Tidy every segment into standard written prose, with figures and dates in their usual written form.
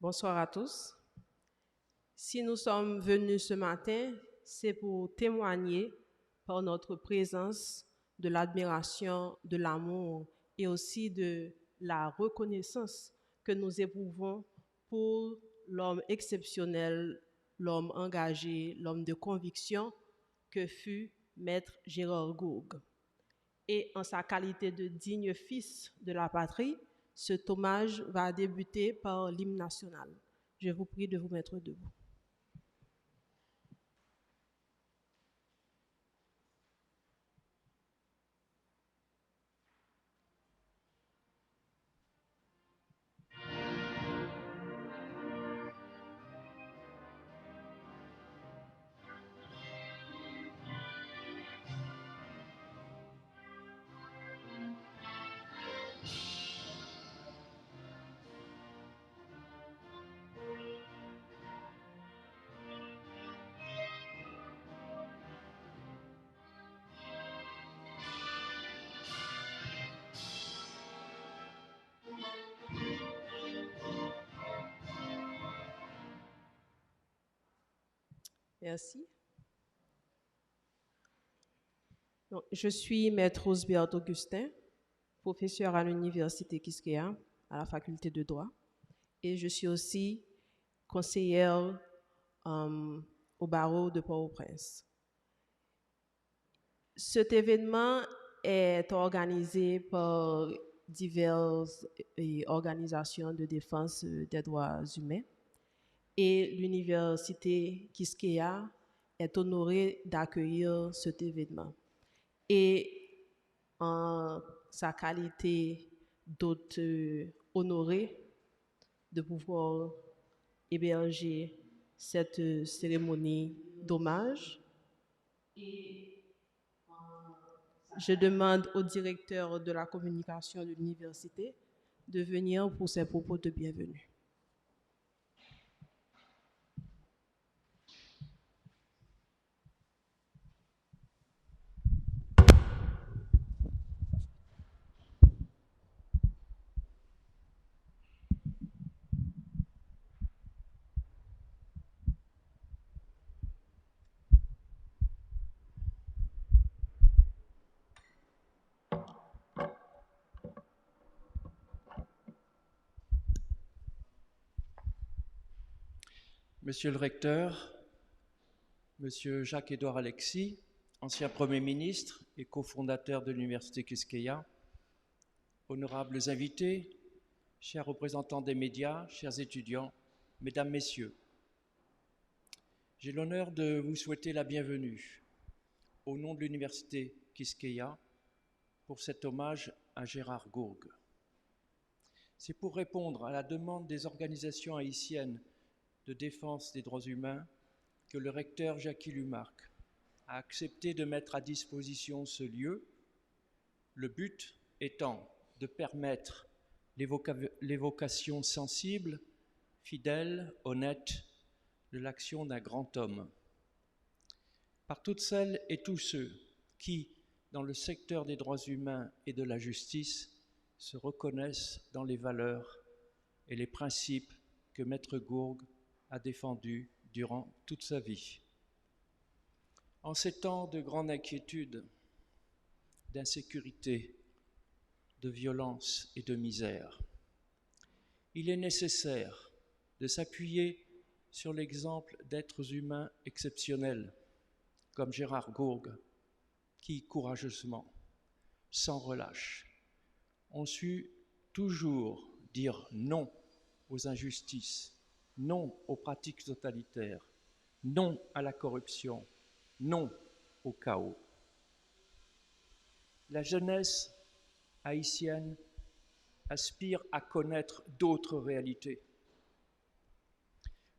Bonsoir à tous. Si nous sommes venus ce matin, c'est pour témoigner par notre présence de l'admiration, de l'amour et aussi de la reconnaissance que nous éprouvons pour l'homme exceptionnel, l'homme engagé, l'homme de conviction que fut Maître Gérard Gourgue. Et en sa qualité de digne fils de la patrie, cet hommage va débuter par l'hymne national. Je vous prie de vous mettre debout. Merci. Donc, je suis Maître Osbert Augustin, professeur à l'Université Quisqueya, à la faculté de droit. Et je suis aussi conseillère au barreau de Port-au-Prince. Cet événement est organisé par diverses organisations de défense des droits humains et l'Université Quisqueya est honorée d'accueillir cet événement. Et en sa qualité d'hôte honoré de pouvoir héberger cette cérémonie d'hommage. Et je demande au directeur de la communication de l'université de venir pour ses propos de bienvenue. Monsieur le recteur, Monsieur Jacques-Édouard Alexis, ancien Premier ministre et cofondateur de l'Université Quisqueya, honorables invités, chers représentants des médias, chers étudiants, mesdames, messieurs, j'ai l'honneur de vous souhaiter la bienvenue au nom de l'Université Quisqueya pour cet hommage à Gérard Gourgue. C'est pour répondre à la demande des organisations haïtiennes de défense des droits humains que le recteur Jacky Lumarque a accepté de mettre à disposition ce lieu, le but étant de permettre l'évocation sensible, fidèle, honnête de l'action d'un grand homme. Par toutes celles et tous ceux qui, dans le secteur des droits humains et de la justice, se reconnaissent dans les valeurs et les principes que Maître Gourgue a défendus durant toute sa vie. En ces temps de grande inquiétude, d'insécurité, de violence et de misère, il est nécessaire de s'appuyer sur l'exemple d'êtres humains exceptionnels comme Gérard Gourgue, qui courageusement, sans relâche, ont su toujours dire non aux injustices, non aux pratiques totalitaires, non à la corruption, non au chaos. La jeunesse haïtienne aspire à connaître d'autres réalités.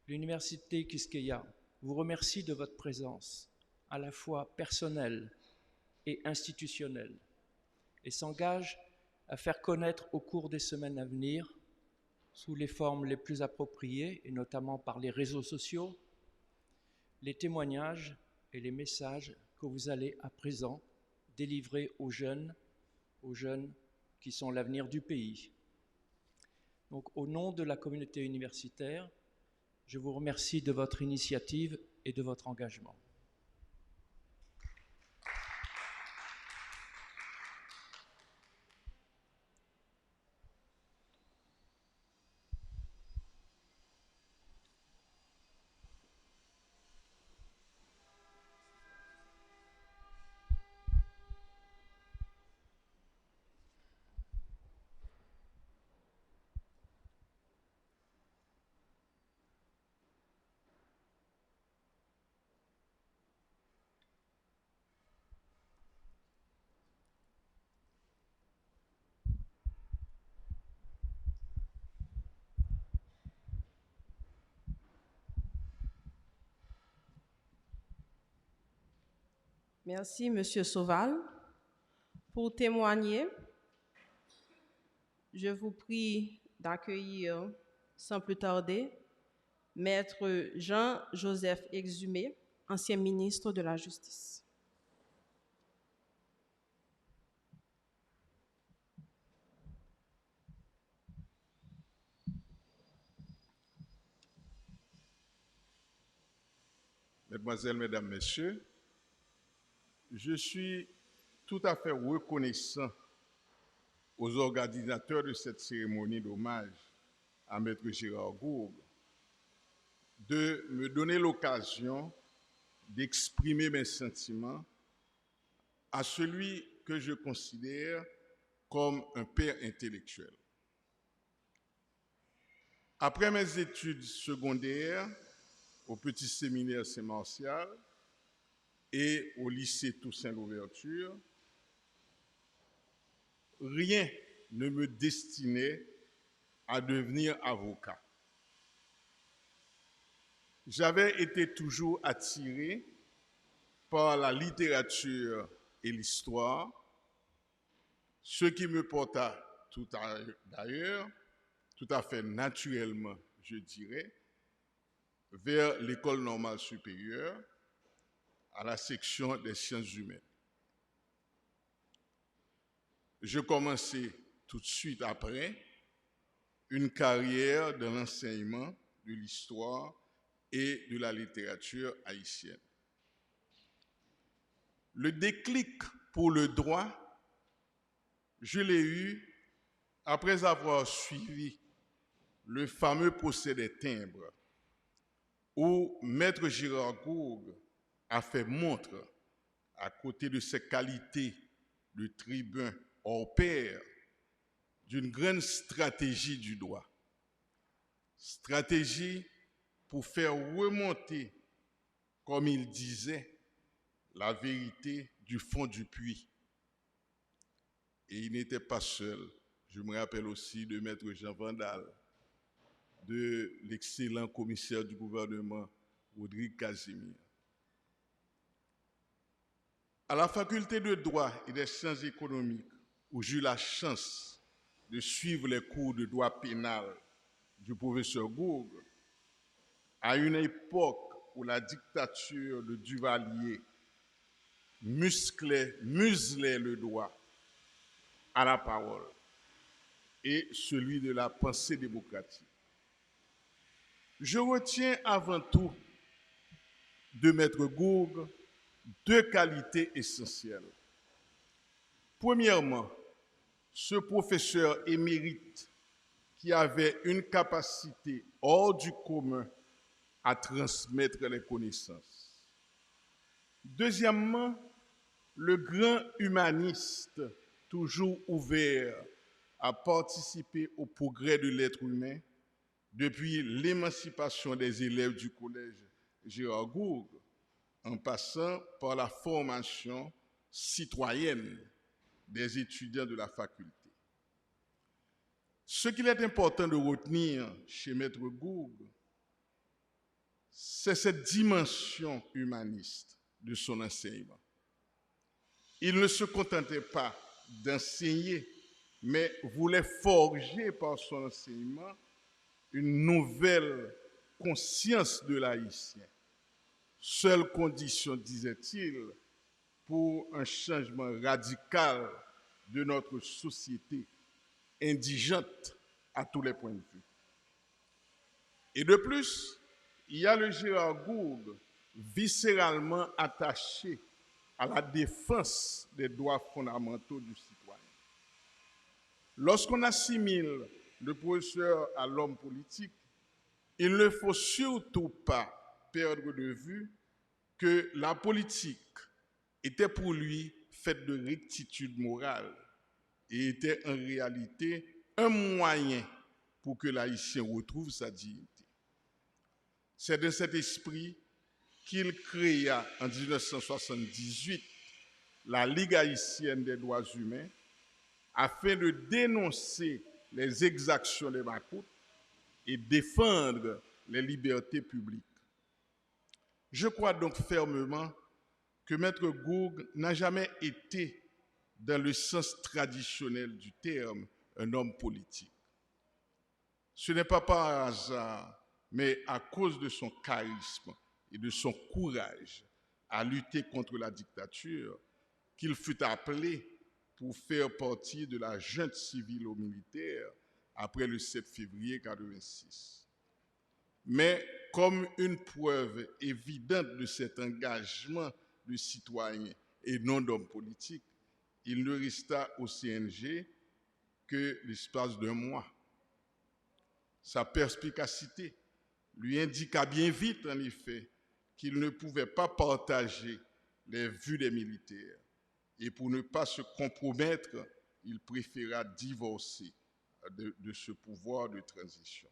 L'Université Quisqueya vous remercie de votre présence, à la fois personnelle et institutionnelle, et s'engage à faire connaître au cours des semaines à venir, sous les formes les plus appropriées, et notamment par les réseaux sociaux, les témoignages et les messages que vous allez à présent délivrer aux jeunes qui sont l'avenir du pays. Donc, au nom de la communauté universitaire, je vous remercie de votre initiative et de votre engagement. Merci, Monsieur Sauval. Pour témoigner, je vous prie d'accueillir sans plus tarder Maître Jean-Joseph Exumé, ancien ministre de la Justice. Mesdemoiselles, Mesdames, Messieurs, je suis tout à fait reconnaissant aux organisateurs de cette cérémonie d'hommage à Maître Gérard Gourgue de me donner l'occasion d'exprimer mes sentiments à celui que je considère comme un père intellectuel. Après mes études secondaires au Petit Séminaire Saint-Martial et au lycée Toussaint-Louverture, rien ne me destinait à devenir avocat. J'avais été toujours attiré par la littérature et l'histoire, ce qui me porta d'ailleurs, tout à fait naturellement, je dirais, vers l'école normale supérieure, à la section des sciences humaines. Je commençais tout de suite après une carrière dans l'enseignement de l'histoire et de la littérature haïtienne. Le déclic pour le droit, je l'ai eu après avoir suivi le fameux procès des timbres où Maître Gérard Gourgue a fait montre, à côté de ses qualités de tribun hors pair, d'une grande stratégie du droit. Stratégie pour faire remonter, comme il disait, la vérité du fond du puits. Et il n'était pas seul. Je me rappelle aussi de Maître Jean Vandal, de l'excellent commissaire du gouvernement, Rodrigue Casimir. À la faculté de droit et des sciences économiques, où j'ai eu la chance de suivre les cours de droit pénal du professeur Gourgue, à une époque où la dictature de Duvalier muselait le droit à la parole et celui de la pensée démocratique. Je retiens avant tout de Maître Gourgue deux qualités essentielles. Premièrement, ce professeur émérite qui avait une capacité hors du commun à transmettre les connaissances. Deuxièmement, le grand humaniste, toujours ouvert à participer au progrès de l'être humain depuis l'émancipation des élèves du collège Gérard Gourgue, en passant par la formation citoyenne des étudiants de la faculté. Ce qu'il est important de retenir chez Maître Gourgue, c'est cette dimension humaniste de son enseignement. Il ne se contentait pas d'enseigner, mais voulait forger par son enseignement une nouvelle conscience de l'haïtien. Seule condition, disait-il, pour un changement radical de notre société indigente à tous les points de vue. Et de plus, il y a le Gérard Gourgue, viscéralement attaché à la défense des droits fondamentaux du citoyen. Lorsqu'on assimile le professeur à l'homme politique, il ne faut surtout pas perdre de vue que la politique était pour lui faite de rectitude morale et était en réalité un moyen pour que l'Haïtien retrouve sa dignité. C'est dans cet esprit qu'il créa en 1978 la Ligue haïtienne des droits humains afin de dénoncer les exactions des Macoutes et défendre les libertés publiques. Je crois donc fermement que Maître Gourgue n'a jamais été, dans le sens traditionnel du terme, un homme politique. Ce n'est pas par hasard, mais à cause de son charisme et de son courage à lutter contre la dictature qu'il fut appelé pour faire partie de la junte civilo-militaire après le 7 février 1986. Mais comme une preuve évidente de cet engagement de citoyen et non d'homme politique, il ne resta au CNG que l'espace d'un mois. Sa perspicacité lui indiqua bien vite, en effet, qu'il ne pouvait pas partager les vues des militaires. Et pour ne pas se compromettre, il préféra divorcer de ce pouvoir de transition.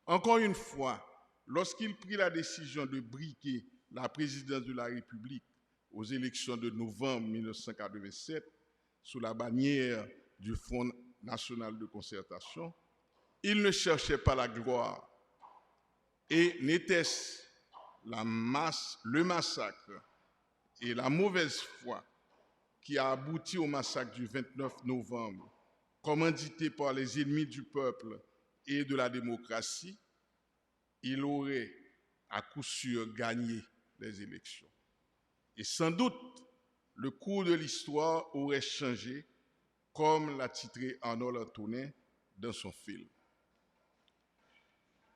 Encore une fois, lorsqu'il prit la décision de briguer la présidence de la République aux élections de novembre 1987, sous la bannière du Front national de concertation, il ne cherchait pas la gloire. Et n'était-ce le massacre et la mauvaise foi qui a abouti au massacre du 29 novembre, commandité par les ennemis du peuple et de la démocratie, il aurait à coup sûr gagné les élections. Et sans doute, le cours de l'histoire aurait changé, comme l'a titré Arnold Antonin dans son film.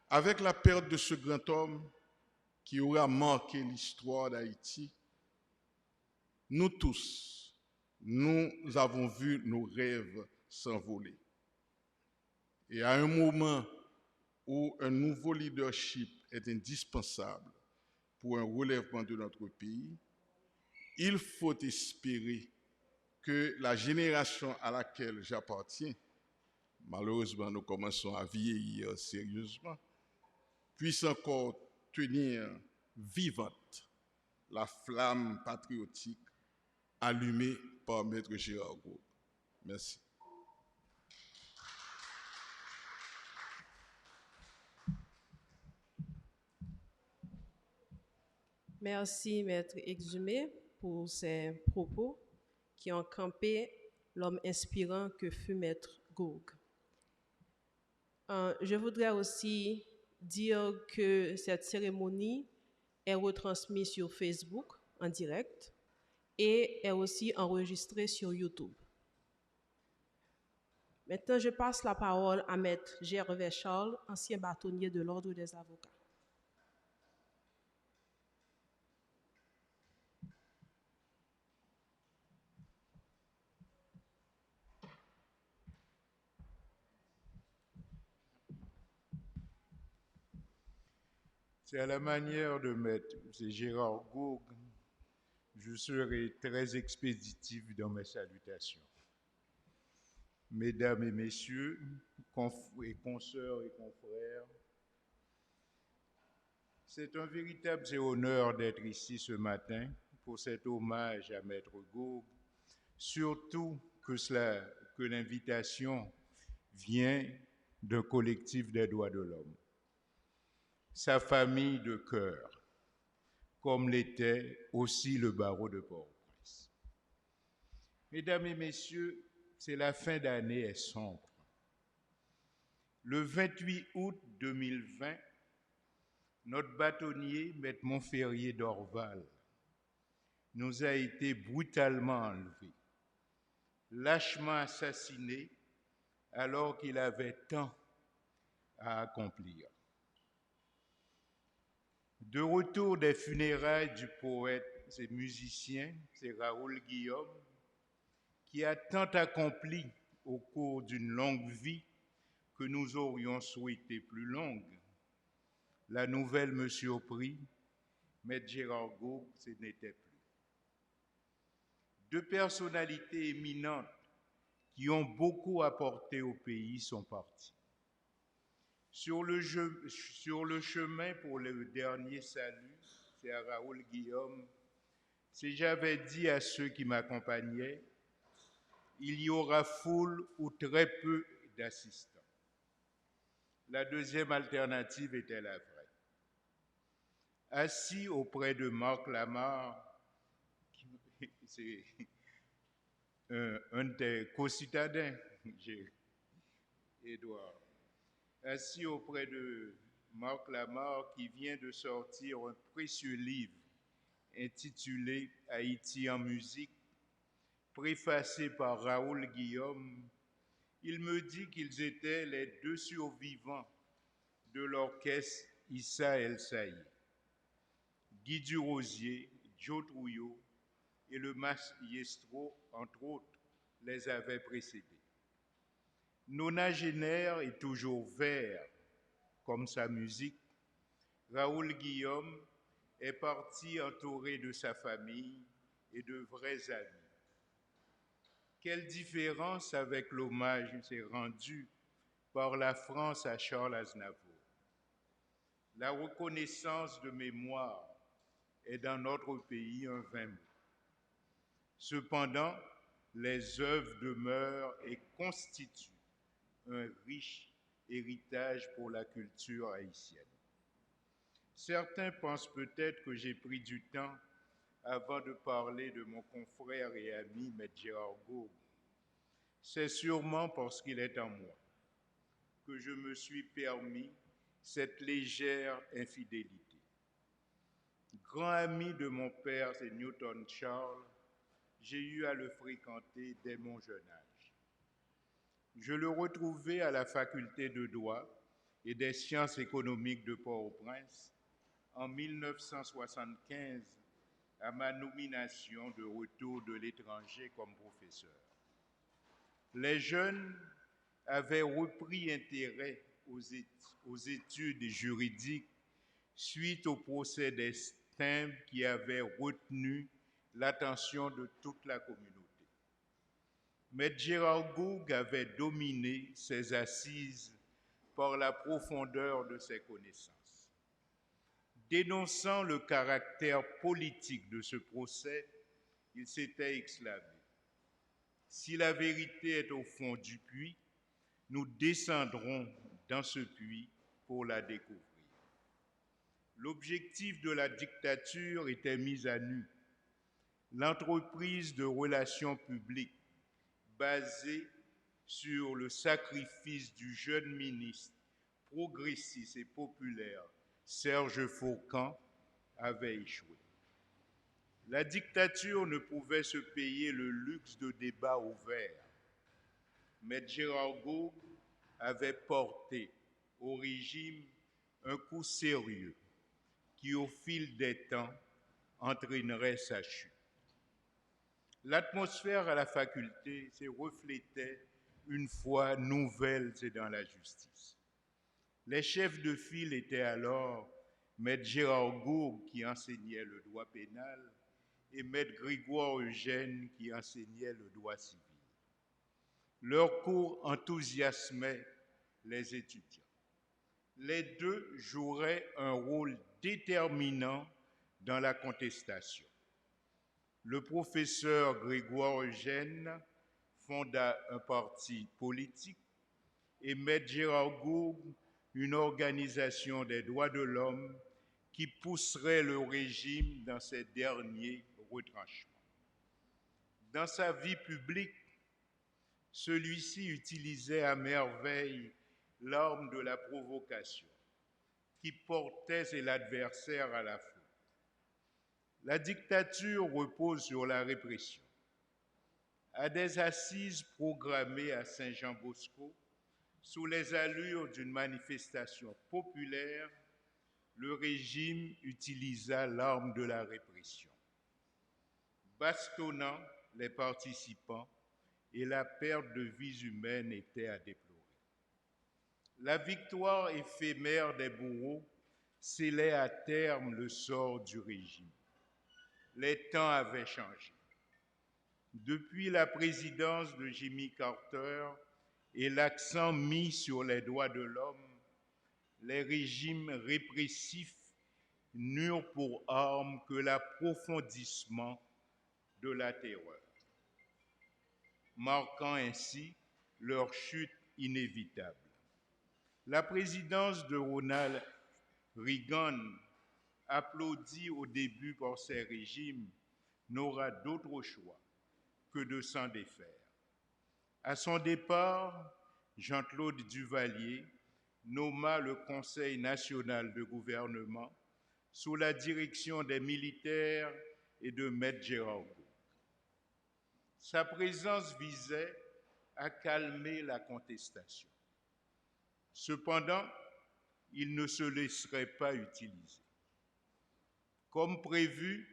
Avec la perte de ce grand homme qui aura marqué l'histoire d'Haïti, nous tous, nous avons vu nos rêves s'envoler. Et à un moment où un nouveau leadership est indispensable pour un relèvement de notre pays, il faut espérer que la génération à laquelle j'appartiens, malheureusement nous commençons à vieillir sérieusement, puisse encore tenir vivante la flamme patriotique allumée par Maître Gérard Gourgue. Merci. Merci, Maître Exumé, pour ces propos qui ont campé l'homme inspirant que fut Maître Gourgue. Je voudrais aussi dire que cette cérémonie est retransmise sur Facebook en direct et est aussi enregistrée sur YouTube. Maintenant, je passe la parole à Maître Gervais Charles, ancien bâtonnier de l'Ordre des avocats. C'est à la manière de Maître Gérard Gourgue, je serai très expéditif dans mes salutations. Mesdames et messieurs, consoeurs et confrères, c'est un véritable honneur d'être ici ce matin pour cet hommage à Maître Gourgue, surtout que l'invitation vient d'un collectif des droits de l'homme. Sa famille de cœur, comme l'était aussi le barreau de Port-au-Prince. Mesdames et messieurs, c'est la fin d'année est sombre. Le 28 août 2020, notre bâtonnier, Maître Montferrier d'Orval, nous a été brutalement enlevé, lâchement assassiné alors qu'il avait tant à accomplir. De retour des funérailles du poète et musicien, c'est Raoul Guillaume, qui a tant accompli au cours d'une longue vie que nous aurions souhaité plus longue. La nouvelle me surprit, mais Gérard Gourgue, ce n'était plus. Deux personnalités éminentes qui ont beaucoup apporté au pays sont partis. Sur le chemin pour le dernier salut, c'est à Raoul Guillaume, si j'avais dit à ceux qui m'accompagnaient, il y aura foule ou très peu d'assistants. La deuxième alternative était la vraie. Assis auprès de Marc Lamarre, c'est un des co-citadins, Édouard, assis auprès de Marc Lamarre qui vient de sortir un précieux livre intitulé Haïti en musique, préfacé par Raoul Guillaume, il me dit qu'ils étaient les deux survivants de l'orchestre Issa El Saïd. Guy Durosier, Joe Trouillot et le maestro, entre autres, les avaient précédés. Nonagénaire et toujours vert, comme sa musique, Raoul Guillaume est parti entouré de sa famille et de vrais amis. Quelle différence avec l'hommage s'est rendu par la France à Charles Aznavour. La reconnaissance de mémoire est dans notre pays un vain mot. Cependant, les œuvres demeurent et constituent un riche héritage pour la culture haïtienne. Certains pensent peut-être que j'ai pris du temps avant de parler de mon confrère et ami M. Gérard Gourgue. C'est sûrement parce qu'il est en moi que je me suis permis cette légère infidélité. Grand ami de mon père, c'est Newton Charles, j'ai eu à le fréquenter dès mon jeune âge. Je le retrouvai à la faculté de droit et des sciences économiques de Port-au-Prince en 1975 à ma nomination de retour de l'étranger comme professeur. Les jeunes avaient repris intérêt aux études juridiques suite au procès d'Estaing qui avait retenu l'attention de toute la communauté. Mais Gérard Gourgue avait dominé ses assises par la profondeur de ses connaissances. Dénonçant le caractère politique de ce procès, il s'était exclamé: si la vérité est au fond du puits, nous descendrons dans ce puits pour la découvrir. L'objectif de la dictature était mis à nu. L'entreprise de relations publiques basée sur le sacrifice du jeune ministre progressiste et populaire Serge Faucon avait échoué. La dictature ne pouvait se payer le luxe de débats ouverts. Mais Gérard Gourgue avait porté au régime un coup sérieux qui, au fil des temps, entraînerait sa chute. L'atmosphère à la faculté se reflétait une fois nouvelle dans la justice. Les chefs de file étaient alors M. Gérard Gourgue qui enseignait le droit pénal et M. Grégoire Eugène qui enseignait le droit civil. Leurs cours enthousiasmaient les étudiants. Les deux joueraient un rôle déterminant dans la contestation. Le professeur Grégoire Eugène fonda un parti politique et M. Gérard Gourgue une organisation des droits de l'homme qui pousserait le régime dans ses derniers retranchements. Dans sa vie publique, celui-ci utilisait à merveille l'arme de la provocation qui portait l'adversaire à la faute. La dictature repose sur la répression. À des assises programmées à Saint-Jean-Bosco, Sous les allures d'une manifestation populaire, le régime utilisa l'arme de la répression, bastonnant les participants, et la perte de vies humaines était à déplorer. La victoire éphémère des bourreaux scellait à terme le sort du régime. Les temps avaient changé. Depuis la présidence de Jimmy Carter et l'accent mis sur les droits de l'homme, les régimes répressifs n'eurent pour arme que l'approfondissement de la terreur, marquant ainsi leur chute inévitable. La présidence de Ronald Reagan, applaudie au début par ces régimes, n'aura d'autre choix que de s'en défaire. À son départ, Jean-Claude Duvalier nomma le Conseil national de gouvernement sous la direction des militaires et de Maître Gérard Gourd. Sa présence visait à calmer la contestation. Cependant, il ne se laisserait pas utiliser. Comme prévu,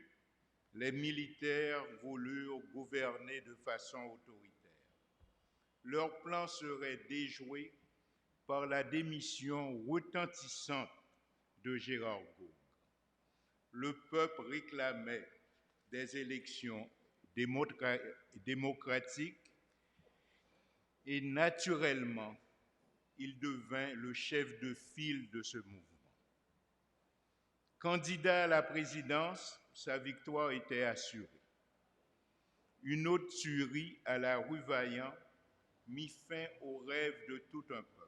les militaires voulurent gouverner de façon autoritaire. Leur plan serait déjoué par la démission retentissante de Gérard Gourd. Le peuple réclamait des élections démocratiques et naturellement, il devint le chef de file de ce mouvement. Candidat à la présidence, sa victoire était assurée. Une autre tuerie à la rue Vaillant mit fin aux rêves de tout un peuple.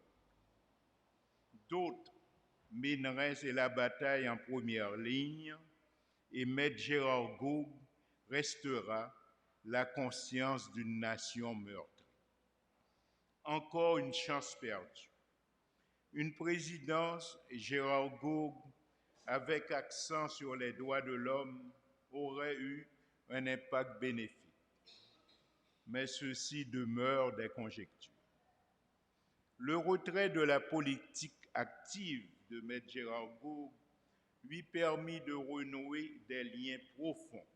D'autres mèneraient la bataille en première ligne et Maître Gérard Gourd restera la conscience d'une nation meurtrie. Encore une chance perdue. Une présidence, Gérard Gourd, avec accent sur les droits de l'homme, aurait eu un impact bénéfique. Mais ceci demeure des conjectures. Le retrait de la politique active de Maître Gérard Gourd lui permit de renouer des liens profonds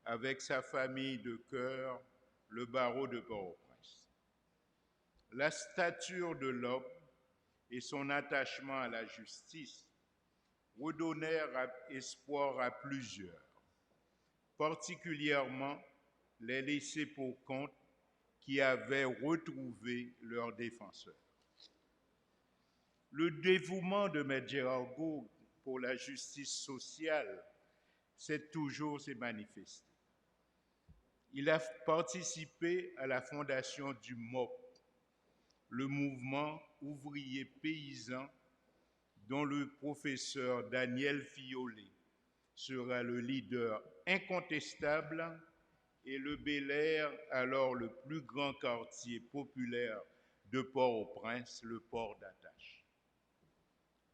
avec sa famille de cœur, le barreau de Port-au-Prince. La stature de l'homme et son attachement à la justice redonnèrent espoir à plusieurs, particulièrement les laissés pour compte qui avaient retrouvé leurs défenseurs. Le dévouement de Maître Gérard Gourd pour la justice sociale s'est toujours manifesté. Il a participé à la fondation du MOP, le mouvement ouvrier paysan dont le professeur Daniel Fiolet sera le leader incontestable et le Bel-Air, alors le plus grand quartier populaire de Port-au-Prince, le port d'attache.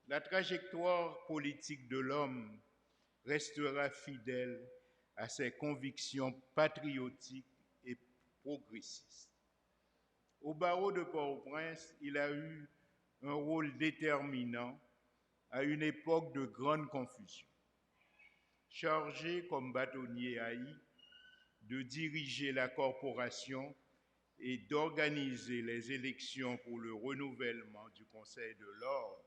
La trajectoire politique de l'homme restera fidèle à ses convictions patriotiques et progressistes. Au barreau de Port-au-Prince, il a eu un rôle déterminant à une époque de grande confusion. Chargé comme bâtonnier haï de diriger la corporation et d'organiser les élections pour le renouvellement du Conseil de l'Ordre,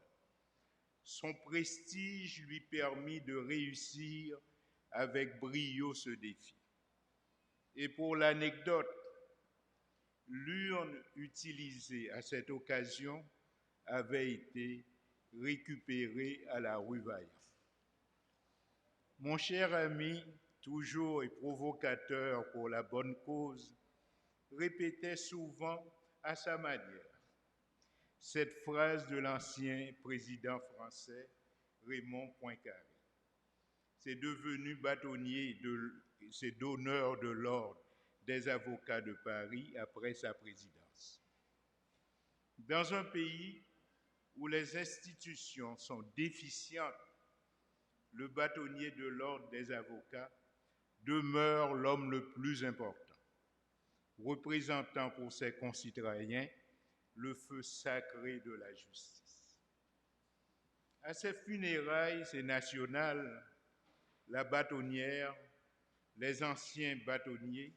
son prestige lui permit de réussir avec brio ce défi. Et pour l'anecdote, l'urne utilisée à cette occasion avait été récupérée à la rue Vaillant. Mon cher ami, toujours et provocateur pour la bonne cause, répétait souvent à sa manière cette phrase de l'ancien président français Raymond Poincaré. C'est devenu bâtonnier c'est d'honneur de l'ordre des avocats de Paris après sa présidence. Dans un pays où les institutions sont déficientes, le bâtonnier de l'ordre des avocats demeure l'homme le plus important, représentant pour ses concitoyens le feu sacré de la justice. À ces funérailles, c'est national, la bâtonnière, les anciens bâtonniers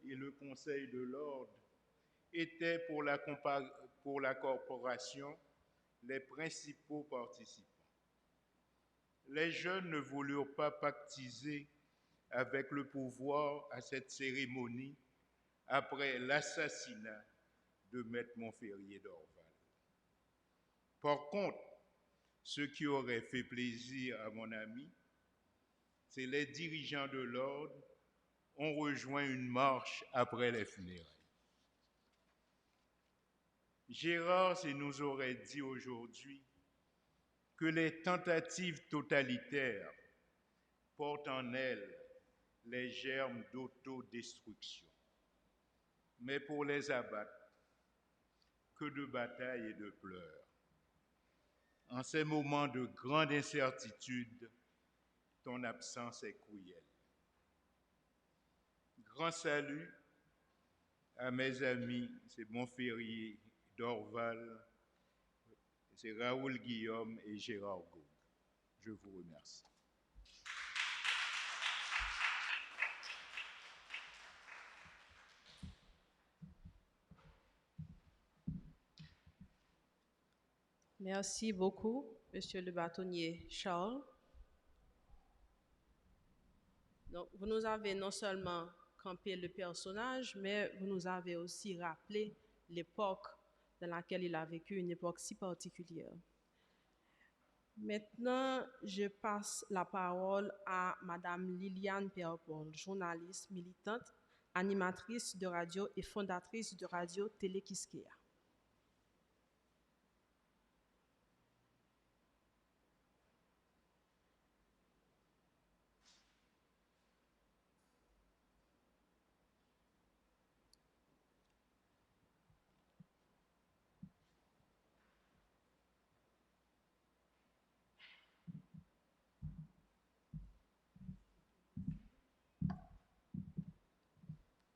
et le Conseil de l'ordre étaient pour la corporation les principaux participants. Les jeunes ne voulurent pas pactiser avec le pouvoir à cette cérémonie après l'assassinat de Maître Montferrier d'Orval. Par contre, ce qui aurait fait plaisir à mon ami, c'est les dirigeants de l'ordre ont rejoint une marche après les funérailles. Gérard nous aurait dit aujourd'hui que les tentatives totalitaires portent en elles les germes d'autodestruction. Mais pour les abattre, que de batailles et de pleurs. En ces moments de grande incertitude, ton absence est cruelle. Grand salut à mes amis, c'est Montferrier d'Orval, c'est Raoul Guillaume et Gérard Gaugue. Je vous remercie. Merci beaucoup, Monsieur le bâtonnier Charles. Donc, vous nous avez non seulement campé le personnage, mais vous nous avez aussi rappelé l'époque dans laquelle il a vécu, une époque si particulière. Maintenant, je passe la parole à Madame Liliane Pierre-Paul, journaliste militante, animatrice de radio et fondatrice de Radio Télé Quisqueya.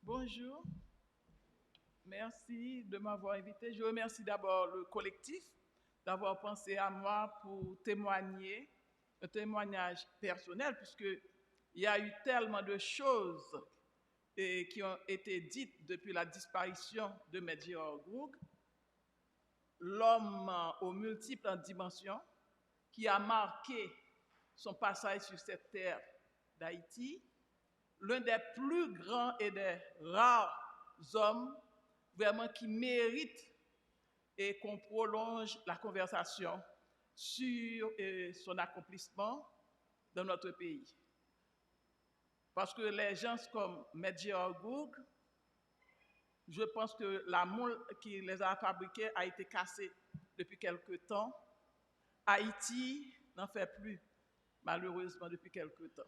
Bonjour, merci de m'avoir invité. Je remercie d'abord le collectif d'avoir pensé à moi pour témoigner, un témoignage personnel, puisqu'il y a eu tellement de choses qui ont été dites depuis la disparition de Maître Gérard Gougue, l'homme aux multiples dimensions qui a marqué son passage sur cette terre d'Haïti, l'un des plus grands et des rares hommes vraiment qui méritent et qu'on prolonge la conversation sur son accomplissement dans notre pays. Parce que les gens comme Maître Gérard Gougue, je pense que la moule qui les a fabriqués a été cassée depuis quelque temps. Haïti n'en fait plus, malheureusement, depuis quelque temps.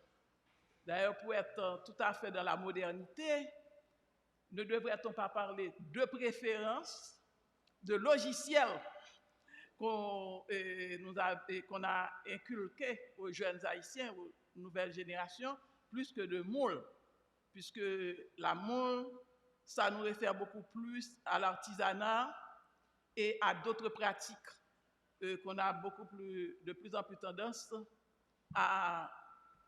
D'ailleurs, pour être tout à fait dans la modernité, ne devrait-on pas parler de préférence, de logiciels qu'on a inculqués aux jeunes haïtiens, aux nouvelles générations, plus que de moule, puisque la moule, ça nous réfère beaucoup plus à l'artisanat et à d'autres pratiques qu'on a de plus en plus tendance à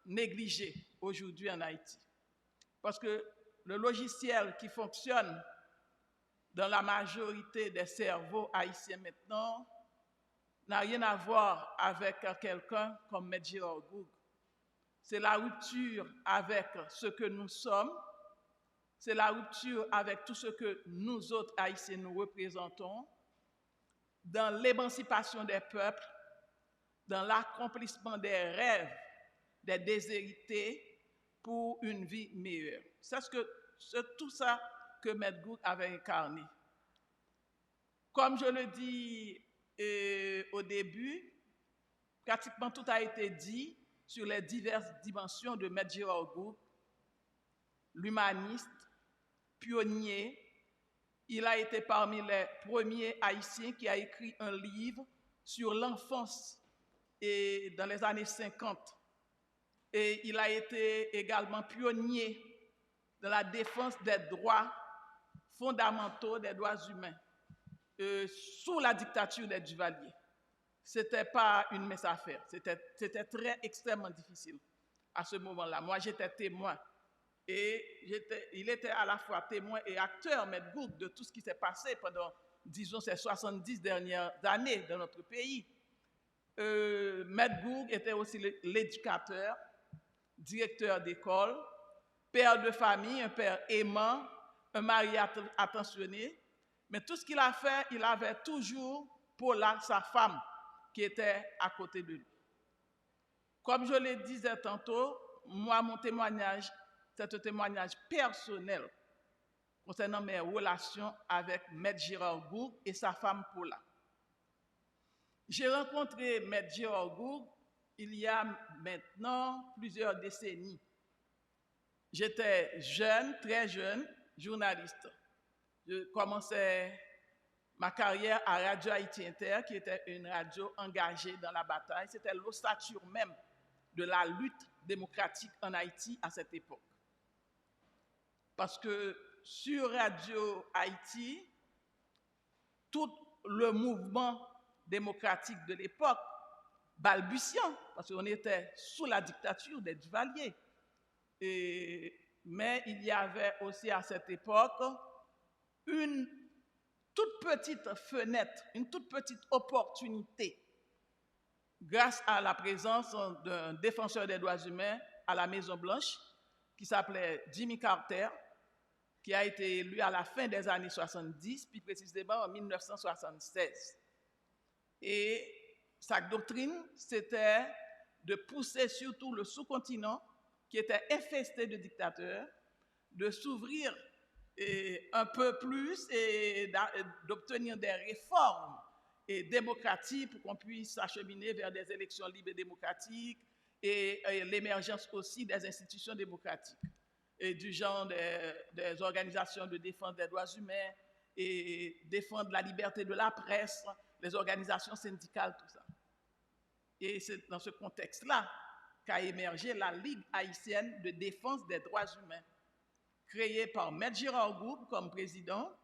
négliger aujourd'hui en Haïti. Parce que le logiciel qui fonctionne dans la majorité des cerveaux haïtiens maintenant n'a rien à voir avec quelqu'un comme Maître Gérard Gougue. C'est la rupture avec ce que nous sommes, c'est la rupture avec tout ce que nous autres Haïtiens nous représentons, dans l'émancipation des peuples, dans l'accomplissement des rêves des déshérités pour une vie meilleure. C'est tout ça que Maître Gougue avait incarné. Comme je le dis au début, pratiquement tout a été dit sur les diverses dimensions de Maître Gérard Gougue, l'humaniste, pionnier. Il a été parmi les premiers Haïtiens qui a écrit un livre sur l'enfance dans les années 50. Et il a été également pionnier dans la défense des droits fondamentaux, des droits humains. sous la dictature des Duvalier. Ce n'était pas une mince affaire, c'était très extrêmement difficile à ce moment-là. Moi, j'étais témoin et il était à la fois témoin et acteur, Maître Gourd, de tout ce qui s'est passé pendant, disons, ces 70 dernières années dans notre pays. Maître Gourd était aussi l'éducateur, directeur d'école, père de famille, un père aimant, un mari attentionné. Mais tout ce qu'il a fait, il avait toujours pour sa femme qui était à côté de lui. Comme je le disais tantôt, moi, mon témoignage, c'est un témoignage personnel concernant mes relations avec Maître Gérard Gourd et sa femme Paula. J'ai rencontré Maître Gérard Gourd il y a maintenant plusieurs décennies. J'étais jeune, très jeune, journaliste. Je commençais ma carrière à Radio Haïti Inter, qui était une radio engagée dans la bataille. C'était l'ossature même de la lutte démocratique en Haïti à cette époque. Parce que sur Radio Haïti, tout le mouvement démocratique de l'époque, balbutiant, parce qu'on était sous la dictature des Duvalier. Mais il y avait aussi à cette époque une toute petite fenêtre, une toute petite opportunité, grâce à la présence d'un défenseur des droits humains à la Maison-Blanche, qui s'appelait Jimmy Carter, qui a été élu à la fin des années 70, puis précisément en 1976. Et sa doctrine, c'était de pousser surtout le sous-continent, qui était infesté de dictateurs, de s'ouvrir un peu plus et d'obtenir des réformes démocratiques pour qu'on puisse s'acheminer vers des élections libres et démocratiques et l'émergence aussi des institutions démocratiques, et du genre des organisations de défense des droits humains et défendre la liberté de la presse, les organisations syndicales, tout ça. Et c'est dans ce contexte-là qu'a émergé la Ligue haïtienne de défense des droits humains, créée par Maître Gérard Gourd comme président.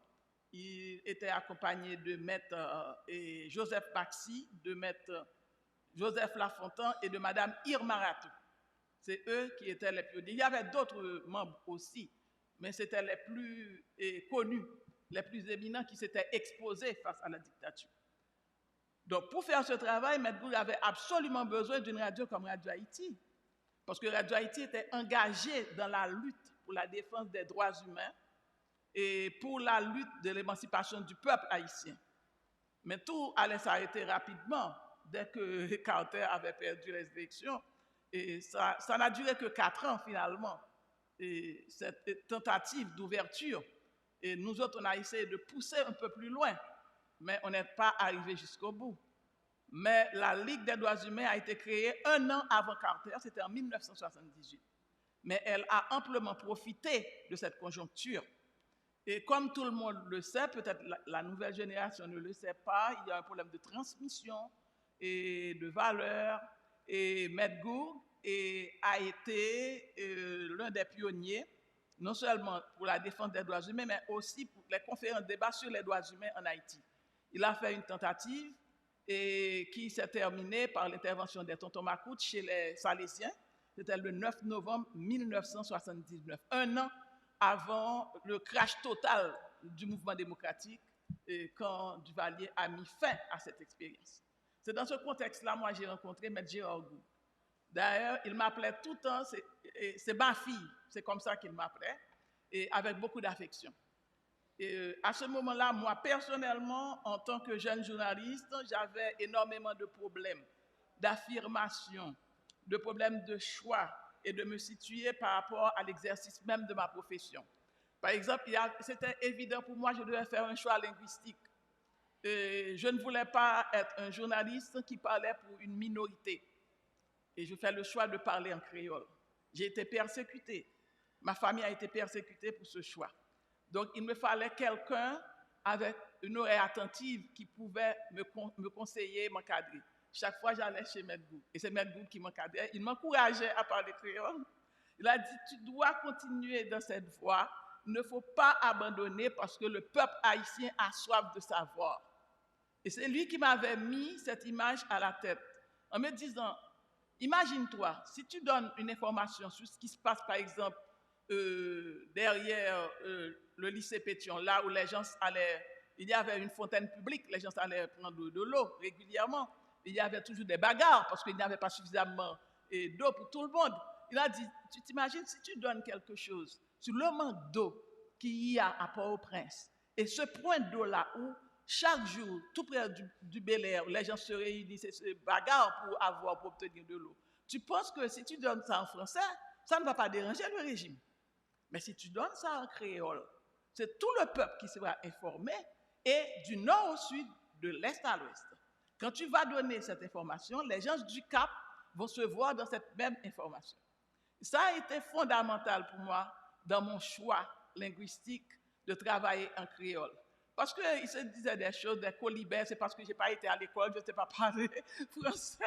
Il était accompagné de Maître Joseph Maxi, de Maître Joseph Lafontaine et de Madame Irma Ratou. C'est eux qui étaient les pionniers. Il y avait d'autres membres aussi, mais c'était les plus connus, les plus éminents qui s'étaient exposés face à la dictature. Donc, pour faire ce travail, Maître Gourd avait absolument besoin d'une radio comme Radio Haïti, parce que Radio Haïti était engagée dans la lutte pour la défense des droits humains et pour la lutte de l'émancipation du peuple haïtien. Mais tout allait s'arrêter rapidement dès que Carter avait perdu les élections. Et ça n'a duré que 4 ans finalement, et cette tentative d'ouverture. Et nous autres, on a essayé de pousser un peu plus loin, mais on n'est pas arrivé jusqu'au bout. Mais la Ligue des droits humains a été créée 1 an avant Carter, c'était en 1978. Mais elle a amplement profité de cette conjoncture. Et comme tout le monde le sait, peut-être la nouvelle génération ne le sait pas, il y a un problème de transmission et de valeur. Et Maître Gourd a été l'un des pionniers, non seulement pour la défense des droits humains, mais aussi pour les conférences de débat sur les droits humains en Haïti. Il a fait une tentative qui s'est terminée par l'intervention des tontons Macoute chez les Salésiens. C'était le 9 novembre 1979, 1 an avant le crash total du mouvement démocratique, quand Duvalier a mis fin à cette expérience. C'est dans ce contexte-là, moi, j'ai rencontré Maître Gérard Gourd. D'ailleurs, il m'appelait tout le temps, c'est ma fille, c'est comme ça qu'il m'appelait, et avec beaucoup d'affection. Et à ce moment-là, moi, personnellement, en tant que jeune journaliste, j'avais énormément de problèmes d'affirmation, de problèmes de choix et de me situer par rapport à l'exercice même de ma profession. Par exemple, c'était évident pour moi, je devais faire un choix linguistique. Je ne voulais pas être un journaliste qui parlait pour une minorité. Et je fais le choix de parler en créole. J'ai été persécutée. Ma famille a été persécutée pour ce choix. Donc, il me fallait quelqu'un avec une oreille attentive qui pouvait me conseiller, m'encadrer. Chaque fois, j'allais chez Maître Gourd. Et c'est Maître Gourd qui m'encadrait. Il m'encourageait à parler créole. Il a dit, tu dois continuer dans cette voie, il ne faut pas abandonner parce que le peuple haïtien a soif de savoir. Et c'est lui qui m'avait mis cette image à la tête en me disant, imagine-toi, si tu donnes une information sur ce qui se passe, par exemple, derrière le lycée Pétion, là où les gens allaient, il y avait une fontaine publique, les gens allaient prendre de l'eau régulièrement. Il y avait toujours des bagarres parce qu'il n'y avait pas suffisamment d'eau pour tout le monde. Il a dit, tu t'imagines si tu donnes quelque chose sur le manque d'eau qu'il y a à Port-au-Prince et ce point d'eau-là où chaque jour, tout près du Bel-Air, les gens se réunissent et se bagarrent pour obtenir de l'eau. Tu penses que si tu donnes ça en français, ça ne va pas déranger le régime. Mais si tu donnes ça en créole, c'est tout le peuple qui sera informé et du nord au sud, de l'est à l'ouest. Quand tu vas donner cette information, les gens du Cap vont se voir dans cette même information. Ça a été fondamental pour moi dans mon choix linguistique de travailler en créole. Parce qu'il se disait des choses, des colibets, c'est parce que je n'ai pas été à l'école, je ne sais pas parler français.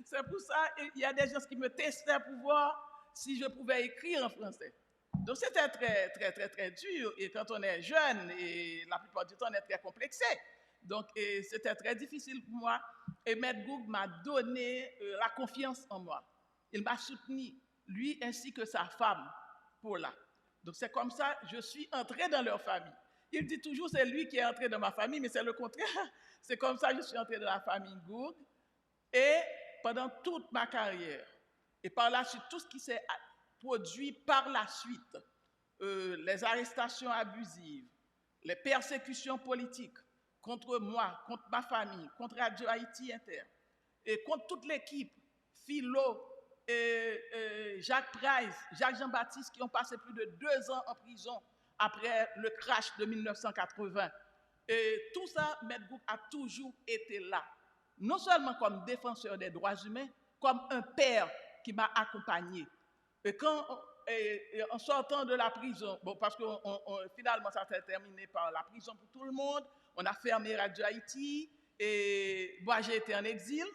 C'est pour ça qu'il y a des gens qui me testaient pour voir si je pouvais écrire en français. Donc c'était très, très, très, très dur. Et quand on est jeune, et la plupart du temps, on est très complexé. Donc c'était très difficile pour moi. Et Maître Goug m'a donné la confiance en moi. Il m'a soutenu, lui ainsi que sa femme, Paula. Donc c'est comme ça que je suis entrée dans leur famille. Il dit toujours c'est lui qui est entré dans ma famille, mais c'est le contraire. C'est comme ça que je suis entrée dans la famille Goug. Et pendant toute ma carrière, et par la suite, tout ce qui s'est produit par la suite, les arrestations abusives, les persécutions politiques contre moi, contre ma famille, contre Radio Haïti Inter, et contre toute l'équipe, Philo, Jacques Price, Jacques Jean-Baptiste, qui ont passé plus de 2 ans en prison après le crash de 1980. Et tout ça, Maître Goug a toujours été là. Non seulement comme défenseur des droits humains, comme un père qui m'a accompagné. Et en sortant de la prison, bon, parce que finalement ça s'est terminé par la prison pour tout le monde, on a fermé Radio Haïti, et moi j'ai été en exil.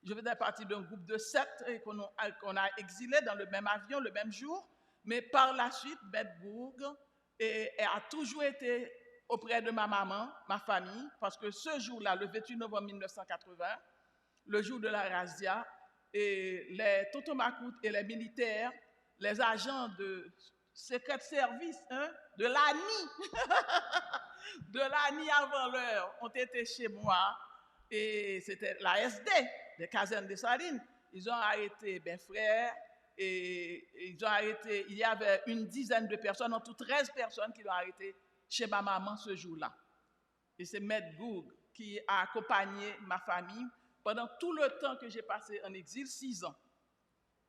Je faisais partie d'un groupe de 7 qu'on a exilé dans le même avion, le même jour. Mais par la suite, Maître Goug a toujours été auprès de ma maman, ma famille, parce que ce jour-là, le 28 novembre 1980, le jour de la razzia, et les Totomacoutes et les militaires, les agents de secret service, de l'ANI, de l'ANI avant l'heure, ont été chez moi, et c'était la SD, des casernes de Salines. Ils ont arrêté mes frères, et ils ont arrêté, il y avait une dizaine de personnes, en tout 13 personnes qui l'ont arrêté chez ma maman ce jour-là. Et c'est Maître Goug qui a accompagné ma famille pendant tout le temps que j'ai passé en exil, 6 ans.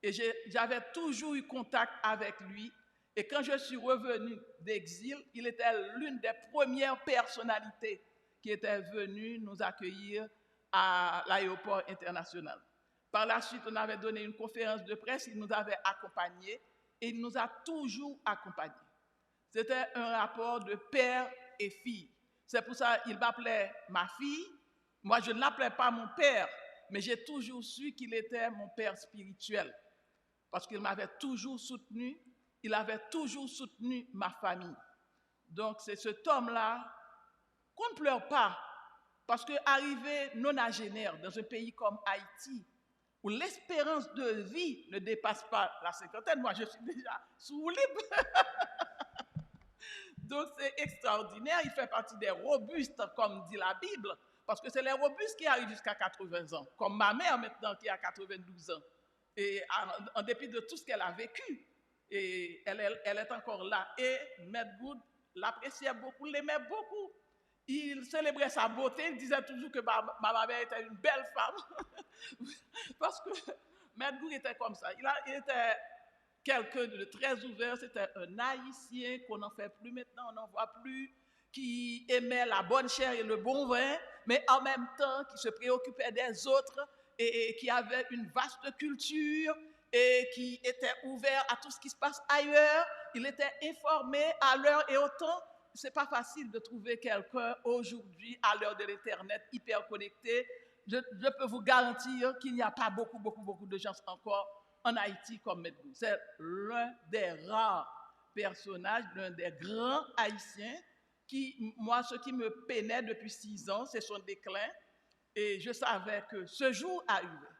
Et j'avais toujours eu contact avec lui. Et quand je suis revenu d'exil, il était l'une des premières personnalités qui était venue nous accueillir à l'aéroport international. Par la suite, on avait donné une conférence de presse, il nous avait accompagnés et il nous a toujours accompagnés. C'était un rapport de père et fille. C'est pour ça qu'il m'appelait ma fille. Moi, je ne l'appelais pas mon père, mais j'ai toujours su qu'il était mon père spirituel. Parce qu'il m'avait toujours soutenu, il avait toujours soutenu ma famille. Donc, c'est cet homme-là qu'on ne pleure pas. Parce qu'arriver nonagénaire dans un pays comme Haïti, où l'espérance de vie ne dépasse pas la cinquantaine, moi je suis déjà sous libre. Donc c'est extraordinaire, il fait partie des robustes, comme dit la Bible, parce que c'est les robustes qui arrivent jusqu'à 80 ans, comme ma mère maintenant qui a 92 ans. Et en dépit de tout ce qu'elle a vécu, et elle est encore là. Et Maître Goug l'appréciait beaucoup, l'aimait beaucoup. Il célébrait sa beauté, il disait toujours que ma mère était une belle femme. Parce que Maître Goug était comme ça. Il était quelqu'un de très ouvert, c'était un haïtien qu'on n'en fait plus maintenant, on n'en voit plus, qui aimait la bonne chair et le bon vin, mais en même temps qui se préoccupait des autres et qui avait une vaste culture et qui était ouvert à tout ce qui se passe ailleurs. Il était informé à l'heure et au temps. C'est pas facile de trouver quelqu'un aujourd'hui, à l'heure de l'Internet, hyper connecté. Je peux vous garantir qu'il n'y a pas beaucoup de gens encore en Haïti comme Maître Goug. C'est l'un des rares personnage, l'un des grands Haïtiens, moi, ce qui me peinait depuis 6 ans, c'est son déclin. Et je savais que ce jour arrivait.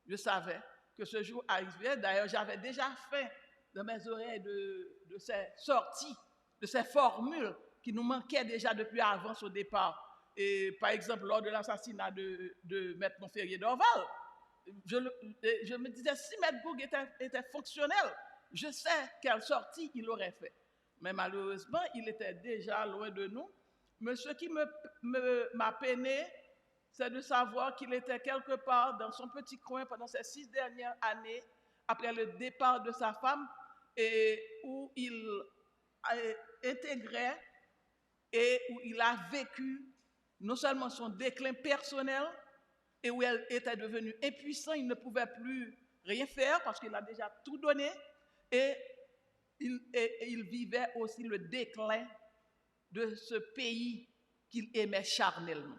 Je savais que ce jour arrivait. D'ailleurs, j'avais déjà fait dans mes oreilles de ces sorties, de ces formules qui nous manquaient déjà depuis avant son départ. Et par exemple, lors de l'assassinat de Maître Montferrier d'Orval, je me disais, si Maître Gourgue était fonctionnel, je sais quelle sortie il aurait fait. Mais malheureusement, il était déjà loin de nous. Mais ce qui m'a peiné, c'est de savoir qu'il était quelque part dans son petit coin pendant ces 6 dernières années, après le départ de sa femme, et où il intégrait et où il a vécu non seulement son déclin personnel, et où elle était devenue impuissant, il ne pouvait plus rien faire parce qu'il a déjà tout donné, et il vivait aussi le déclin de ce pays qu'il aimait charnellement.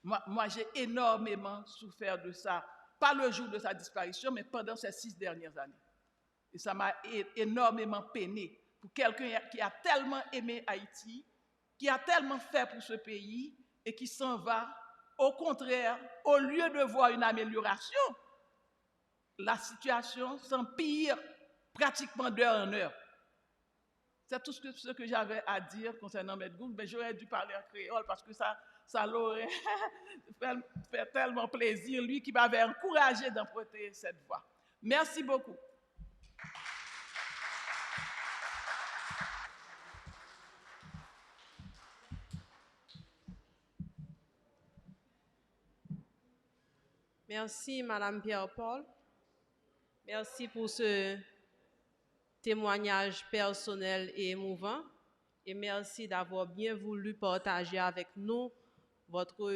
Moi, j'ai énormément souffert de ça, pas le jour de sa disparition, mais pendant ces 6 dernières années. Et ça m'a énormément peiné pour quelqu'un qui a tellement aimé Haïti, qui a tellement fait pour ce pays et qui s'en va. Au contraire, au lieu de voir une amélioration, la situation s'empire pratiquement d'heure en heure. C'est tout ce que j'avais à dire concernant Maître Gourgue, mais j'aurais dû parler en créole parce que ça l'aurait fait tellement plaisir, lui qui m'avait encouragé d'emprunter cette voie. Merci beaucoup. Merci, Madame Pierre-Paul. Merci pour ce témoignage personnel et émouvant. Et merci d'avoir bien voulu partager avec nous votre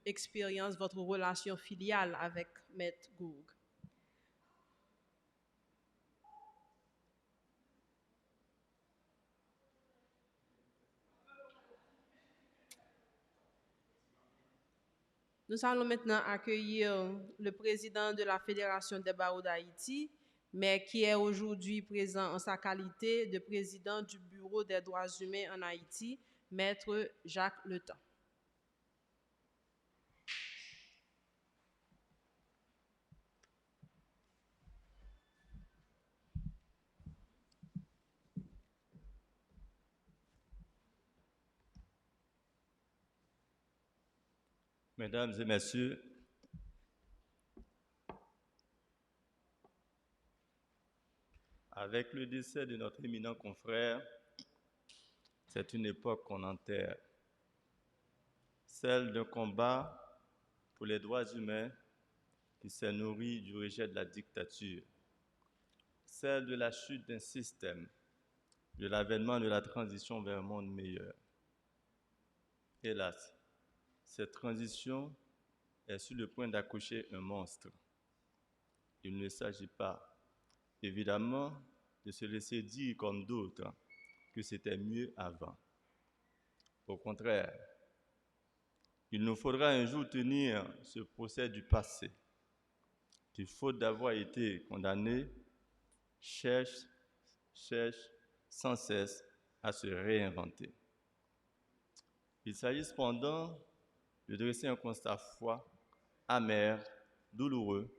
expérience, votre relation filiale avec Maître Gourgue. Nous allons maintenant accueillir le président de la Fédération des barreaux d'Haïti, mais qui est aujourd'hui présent en sa qualité de président du Bureau des droits humains en Haïti, Maître Jacques Letan. Mesdames et messieurs, avec le décès de notre éminent confrère, c'est une époque qu'on enterre, celle d'un combat pour les droits humains qui s'est nourri du rejet de la dictature, celle de la chute d'un système, de l'avènement de la transition vers un monde meilleur. Hélas, cette transition est sur le point d'accoucher un monstre. Il ne s'agit pas, évidemment, de se laisser dire comme d'autres que c'était mieux avant. Au contraire, il nous faudra un jour tenir ce procès du passé, qui, faute d'avoir été condamné, cherche sans cesse à se réinventer. Il s'agit cependant de dresser un constat froid, amer, douloureux,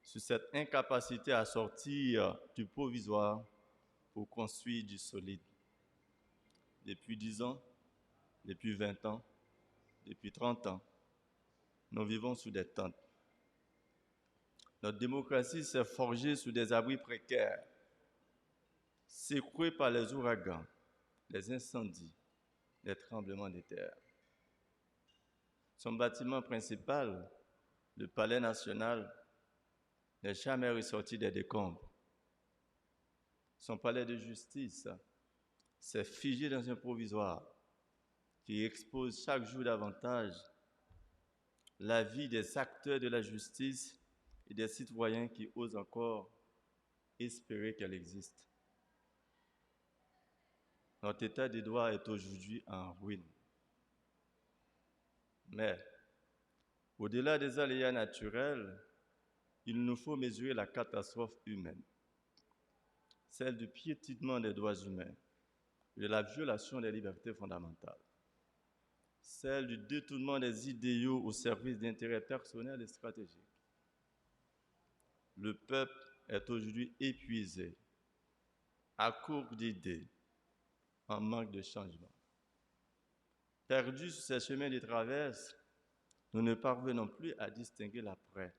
sur cette incapacité à sortir du provisoire pour construire du solide. Depuis 10 ans, depuis 20 ans, depuis 30 ans, nous vivons sous des tentes. Notre démocratie s'est forgée sous des abris précaires, secouée par les ouragans, les incendies, les tremblements de terre. Son bâtiment principal, le Palais national, n'est jamais ressorti des décombres. Son palais de justice s'est figé dans un provisoire qui expose chaque jour davantage la vie des acteurs de la justice et des citoyens qui osent encore espérer qu'elle existe. Notre état de droit est aujourd'hui en ruine. Mais, au-delà des aléas naturels, il nous faut mesurer la catastrophe humaine. celle du piétinement des droits humains, de la violation des libertés fondamentales, celle du détournement des idéaux au service d'intérêts personnels et stratégiques. Le peuple est aujourd'hui épuisé, à court d'idées, en manque de changement. Perdus sur ces chemins de traverse, nous ne parvenons plus à distinguer l'après.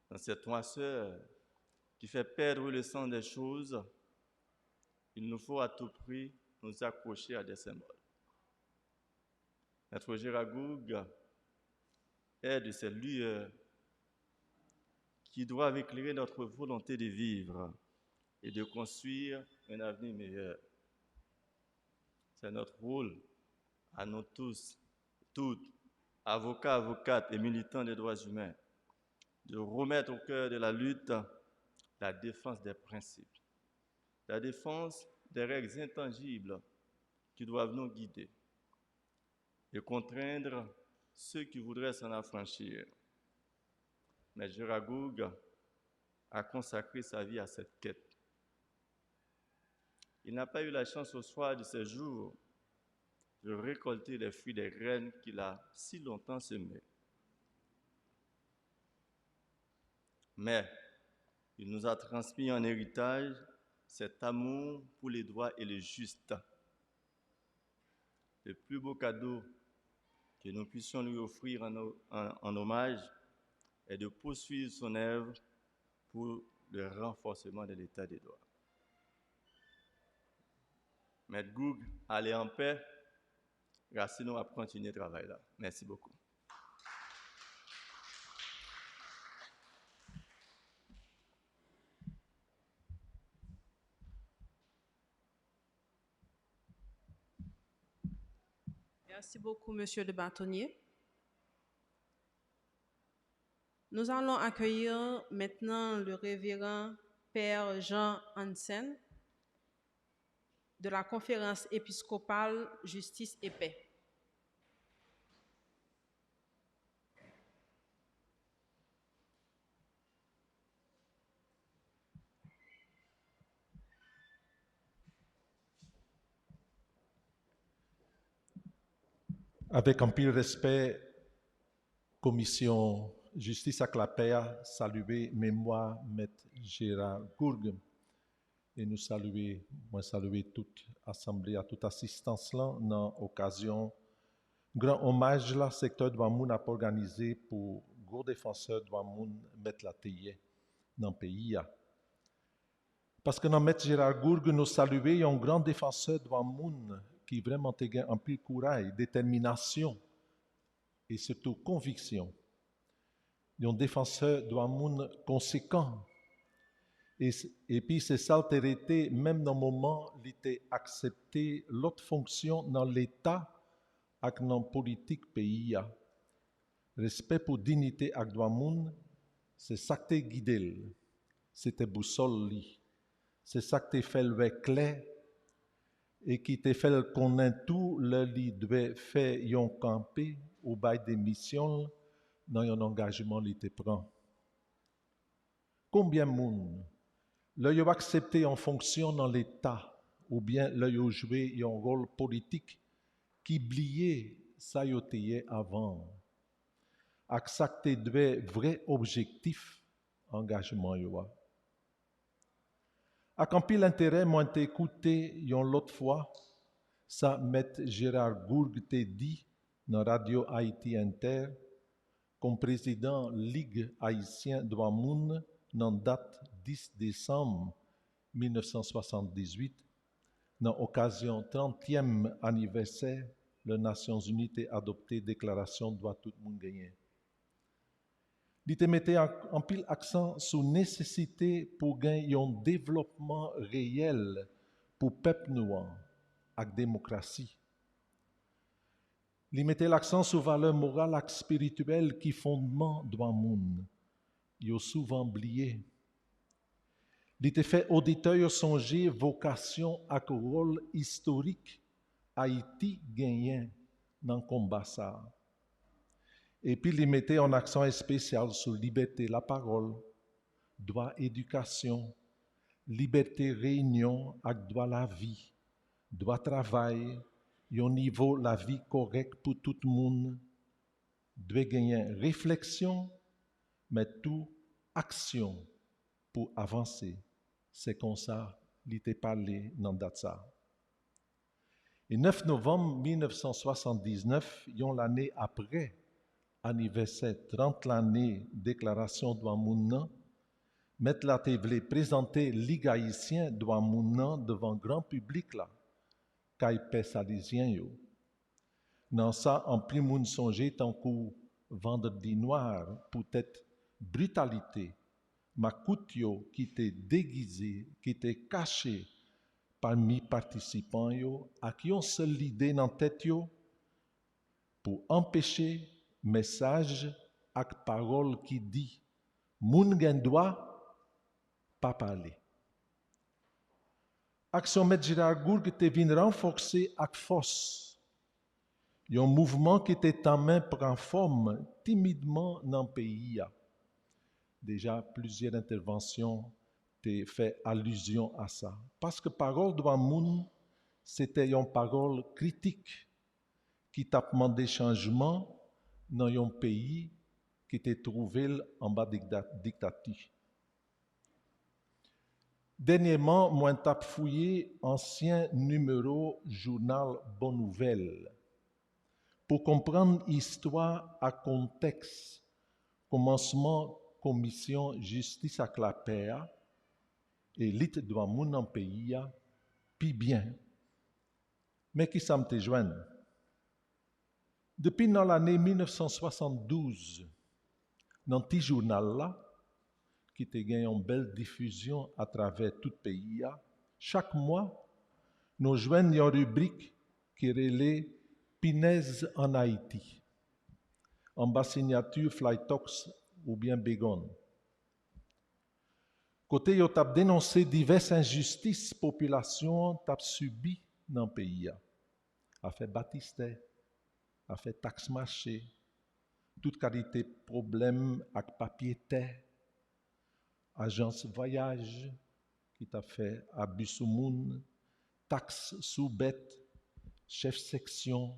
Dans cette noirceur qui fait perdre le sens des choses, il nous faut à tout prix nous accrocher à des symboles. Maître Gérard Gourgue est de ces lueurs qui doivent éclairer notre volonté de vivre et de construire un avenir meilleur. C'est notre rôle à nous tous, toutes, avocats, avocates et militants des droits humains, de remettre au cœur de la lutte la défense des principes, la défense des règles intangibles qui doivent nous guider et contraindre ceux qui voudraient s'en affranchir. Mais Gérard Gourgue a consacré sa vie à cette quête. Il n'a pas eu la chance au soir de ses jours de récolter les fruits des graines qu'il a si longtemps semées. Mais il nous a transmis en héritage cet amour pour les droits et le juste. Le plus beau cadeau que nous puissions lui offrir en hommage est de poursuivre son œuvre pour le renforcement de l'état des droits. Maître Gourgue, allez en paix. Racine va continuer le travail là. Merci beaucoup. Merci beaucoup, Monsieur le bâtonnier. Nous allons accueillir maintenant le révérend Père Jean Hansen de la Conférence épiscopale Justice et Paix. Avec un pile respect, Commission Justice avec la Paix, saluer mémoire Maître Gérard Gourgue et nous saluer toute assemblée, à toute assistance là, dans l'occasion grand hommage là, secteur de Wamoun a organisé pour gros défenseur de Wamoun mettre la teye dans le pays. Parce que dans Maître Gérard Gourgue, nous saluer un grand défenseur de Wamoun qui vraiment a un peu de courage, détermination et surtout conviction. Un défenseur de Wamoun conséquent. Et puis c'est ça l'altérité, même dans le moment où il était accepté l'autre fonction dans l'État avec dans la politique pays. Respect pour dignité avec Wamoun, c'est ça qui t'a guidé. C'était boussole. C'est ça qui t'a fait le clair et qui t'a fait connaître tout le lit devait faire yon camper au bail des missions dans un engagement li te prend. Combien de monde là yo accepté en fonction dans l'État ou bien là yo joué un rôle politique qui oubliait ça yo teye avant. Ak ça que devait vrai objectif engagement yo. Ak en pile intérêt moi t'ai écouté yon l'autre fois ça Maître Gérard Gourgue t'a dit dans Radio Haïti Inter comme président Ligue haïtien de Wamoun dans date 10 décembre 1978 dans occasion 30e anniversaire les Nations Unies ont adopté déclaration de droit tout le monde gagner. Il te mettait en pile accent sur nécessité pour gagner un développement réel pour peuple noir avec démocratie. Il mettait l'accent sur valeurs morales et spirituelles qui fondement de monde. Il a souvent oublié. Il te fait auditeur songer vocation et rôle historique Haïti gagnant dans le combat ça. Et puis il mettait un accent spécial sur liberté, la parole, droit, éducation, liberté réunion avec droit la vie, droit travail, un niveau la vie correct pour tout le monde, doit gagner réflexion, mais tout action pour avancer. C'est comme ça, il était parlé dans Datsa. Et 9 novembre 1979, l'année après, anniversaire 30 l'année déclaration de Mouna, mettre la télé présenter Ligue haïtien de Mouna devant grand public là, caïpé salésien yo. Dans ça, en plus moun songer tant qu'au vendredi noir, peut-être brutalité, ma coutio qui était déguisé, qui était caché parmi participants yo, à qui on seule l'idée dans tête yo pour empêcher message ak parole qui dit moun gen droit pas parler. Action M. Gérard Gourgue te vin renforcer ak force. Un mouvement qui était en main prend forme timidement dans le pays. Déjà, plusieurs interventions ont fait allusion à ça. Parce que parole de moun, c'était une parole critique qui t'a demandé changement dans un pays qui était trouvé en bas dictature. Dernièrement, moi, j'ai fouillé ancien numéro journal Bonne Nouvelle pour comprendre l'histoire à contexte, commencement commission justice à la paix et l'île de mon pays, puis bien. Mais qui ça me joint? Depuis dans l'année 1972, dans ce journal-là, qui a gagné une belle diffusion à travers tout le pays, chaque mois, nous joignons une rubrique qui relaie Pinaise en Haïti, en bas signature Flytox ou bien Bégon. Côté, ils ont dénoncé diverses injustices population t'a subi dans le pays. A fait Baptiste, a fait taxe marché, toute qualité de problème avec papier terre, agence voyage qui t'a fait abus sous moun, taxe sous bête, chef section,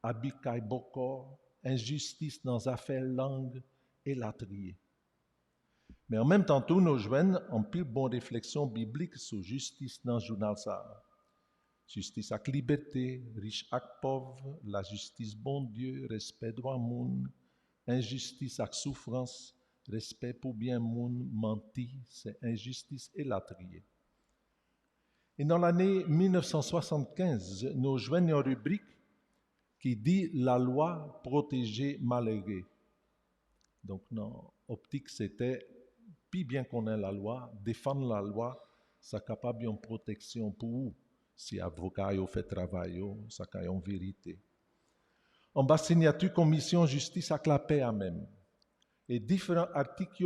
abus kaiboko, injustice dans les affaires langue et latrier. Mais en même temps, tous nos joignent en pile bonne réflexion biblique sur justice dans le journal ça. Justice avec liberté, riche avec pauvre, la justice bon Dieu, respect droit moun, injustice avec souffrance, respect pour bien moun, menti, c'est injustice et latrier. Et dans l'année 1975, nous joignons une rubrique qui dit la loi protéger malheureux. Donc, dans l'optique, c'était, puis bien qu'on ait la loi, défendre la loi, ça capable une protection pour vous. Si avocat a fait travail, ça a une vérité. En bas signature commission justice avec la paix à même. Et différents articles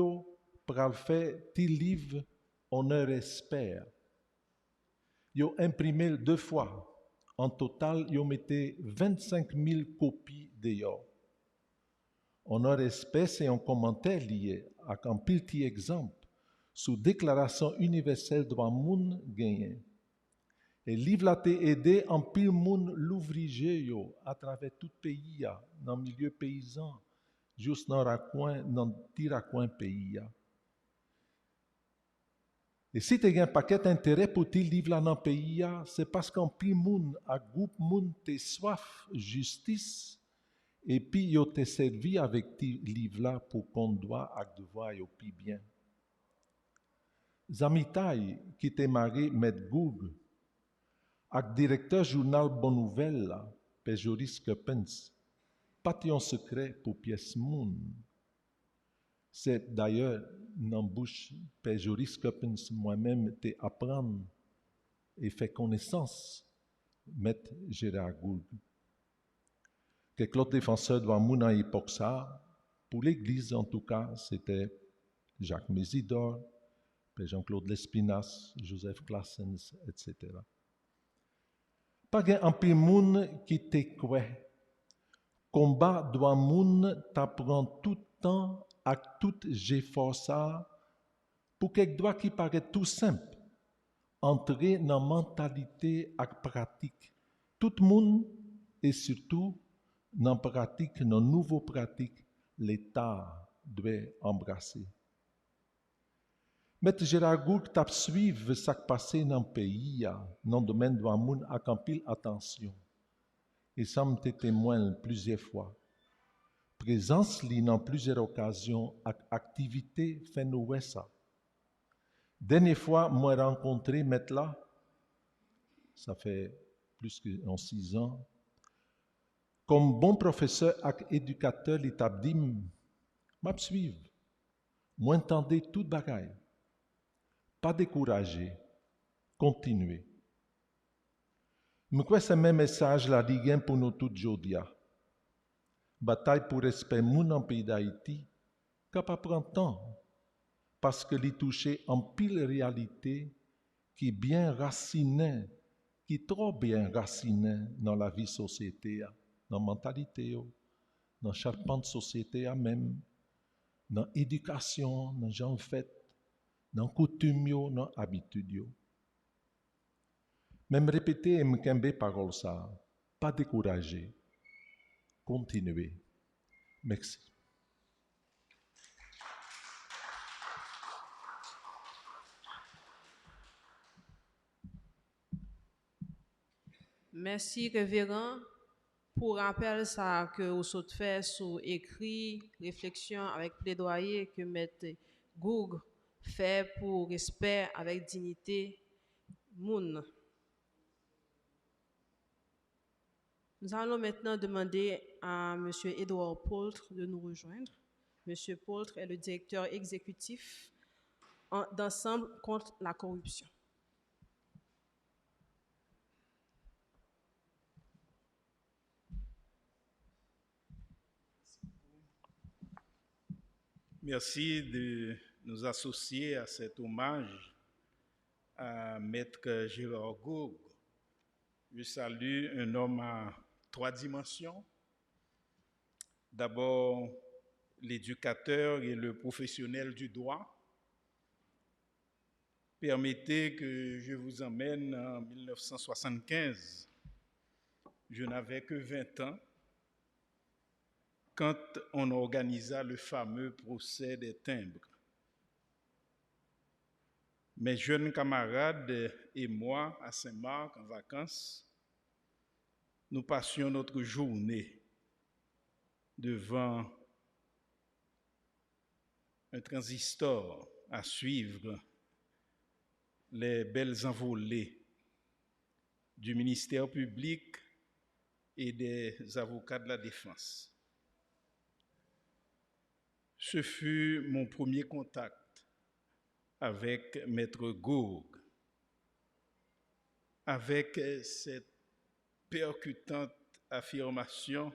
pour faire tes livres honneur respect. Ils ont imprimé 2 fois. En total, ils ont mis 25 000 copies d'ailleurs. Honneur respect, c'est un commentaire lié à un petit exemple sous Déclaration universelle droit moun gagné. Et livre a été aidé en pile moun l'ouvrier à travers tout le pays, dans le milieu paysan, juste dans le tiracoin pays. Et si tu as un paquet d'intérêt pour te livre là dans le pays, c'est parce qu'en pile moun, à groupe moun, t'es soif justice, et puis yo t'es servi avec tes livres là pour qu'on doit à devoir yo pi bien. Zamitaï, qui t'est marié, met Google, avec directeur journal Bonne Nouvelle, Joris Köppens, pas un secret pour pièce moun. C'est d'ailleurs dans bouche Joris Köppens moi-même t'ai apprendre et fait connaissance Maître Gérard Gourgue. Quelques autres défenseurs de moun à l'époque ça, pour l'Église en tout cas, c'était Jacques Mésidor, Jean-Claude Lespinasse, Joseph Claessens, etc. Pas un peu moun qui te quoi. Combat doit moun t'apprend tout temps à tout j'ai force pour quelque droit qui paraît tout simple. entrer dans la mentalité et pratique. Tout le monde, et surtout dans la pratique, dans la nouvelle pratique, l'État doit embrasser. Mais Gérard Gourg t'a suivre ce qui passe dans le pays, dans le domaine de l'amour, à pile attention. Et ça m'a été témoin plusieurs fois. Présence li dans plusieurs occasions, activités fait nous ça. Dernière fois, moi rencontré mettre là, ça fait plus que 6 ans. Comme bon professeur et éducateur, il t'a dit, m'a suivre. Moi entendez toute bagaille. Pas décourager, continuer. Je crois que c'est le même message là pour nous tous aujourd'hui. Bataille pour respect moun en pays d'Haïti, capable prendre temps, parce que l'y touché en pile réalité qui bien racinée, qui trop bien racinée dans la vie société, dans la mentalité, dans la charpente société même, dans l'éducation, dans les gens fait, dans les coutumes, dans l'habitude. Même répéter et me camber parole ça, pas décourager, continuer. Merci. Merci, révérend, pour rappel ça que vous avez fait sous écrit, réflexion avec plaidoyer que M. Gourg fait pour respect avec dignité moun. Nous allons maintenant demander à M. Édouard Poultre de nous rejoindre. M. Poultre est le directeur exécutif d'Ensemble contre la corruption. Merci de nous associer à cet hommage à Maître Gérard Gourg. Je salue un homme à 3 dimensions. D'abord, l'éducateur et le professionnel du droit. Permettez que je vous emmène en 1975. Je n'avais que 20 ans quand on organisa le fameux procès des timbres. Mes jeunes camarades et moi, à Saint-Marc, en vacances, nous passions notre journée devant un transistor à suivre les belles envolées du ministère public et des avocats de la défense. Ce fut mon premier contact avec Maître Gourg, avec cette percutante affirmation,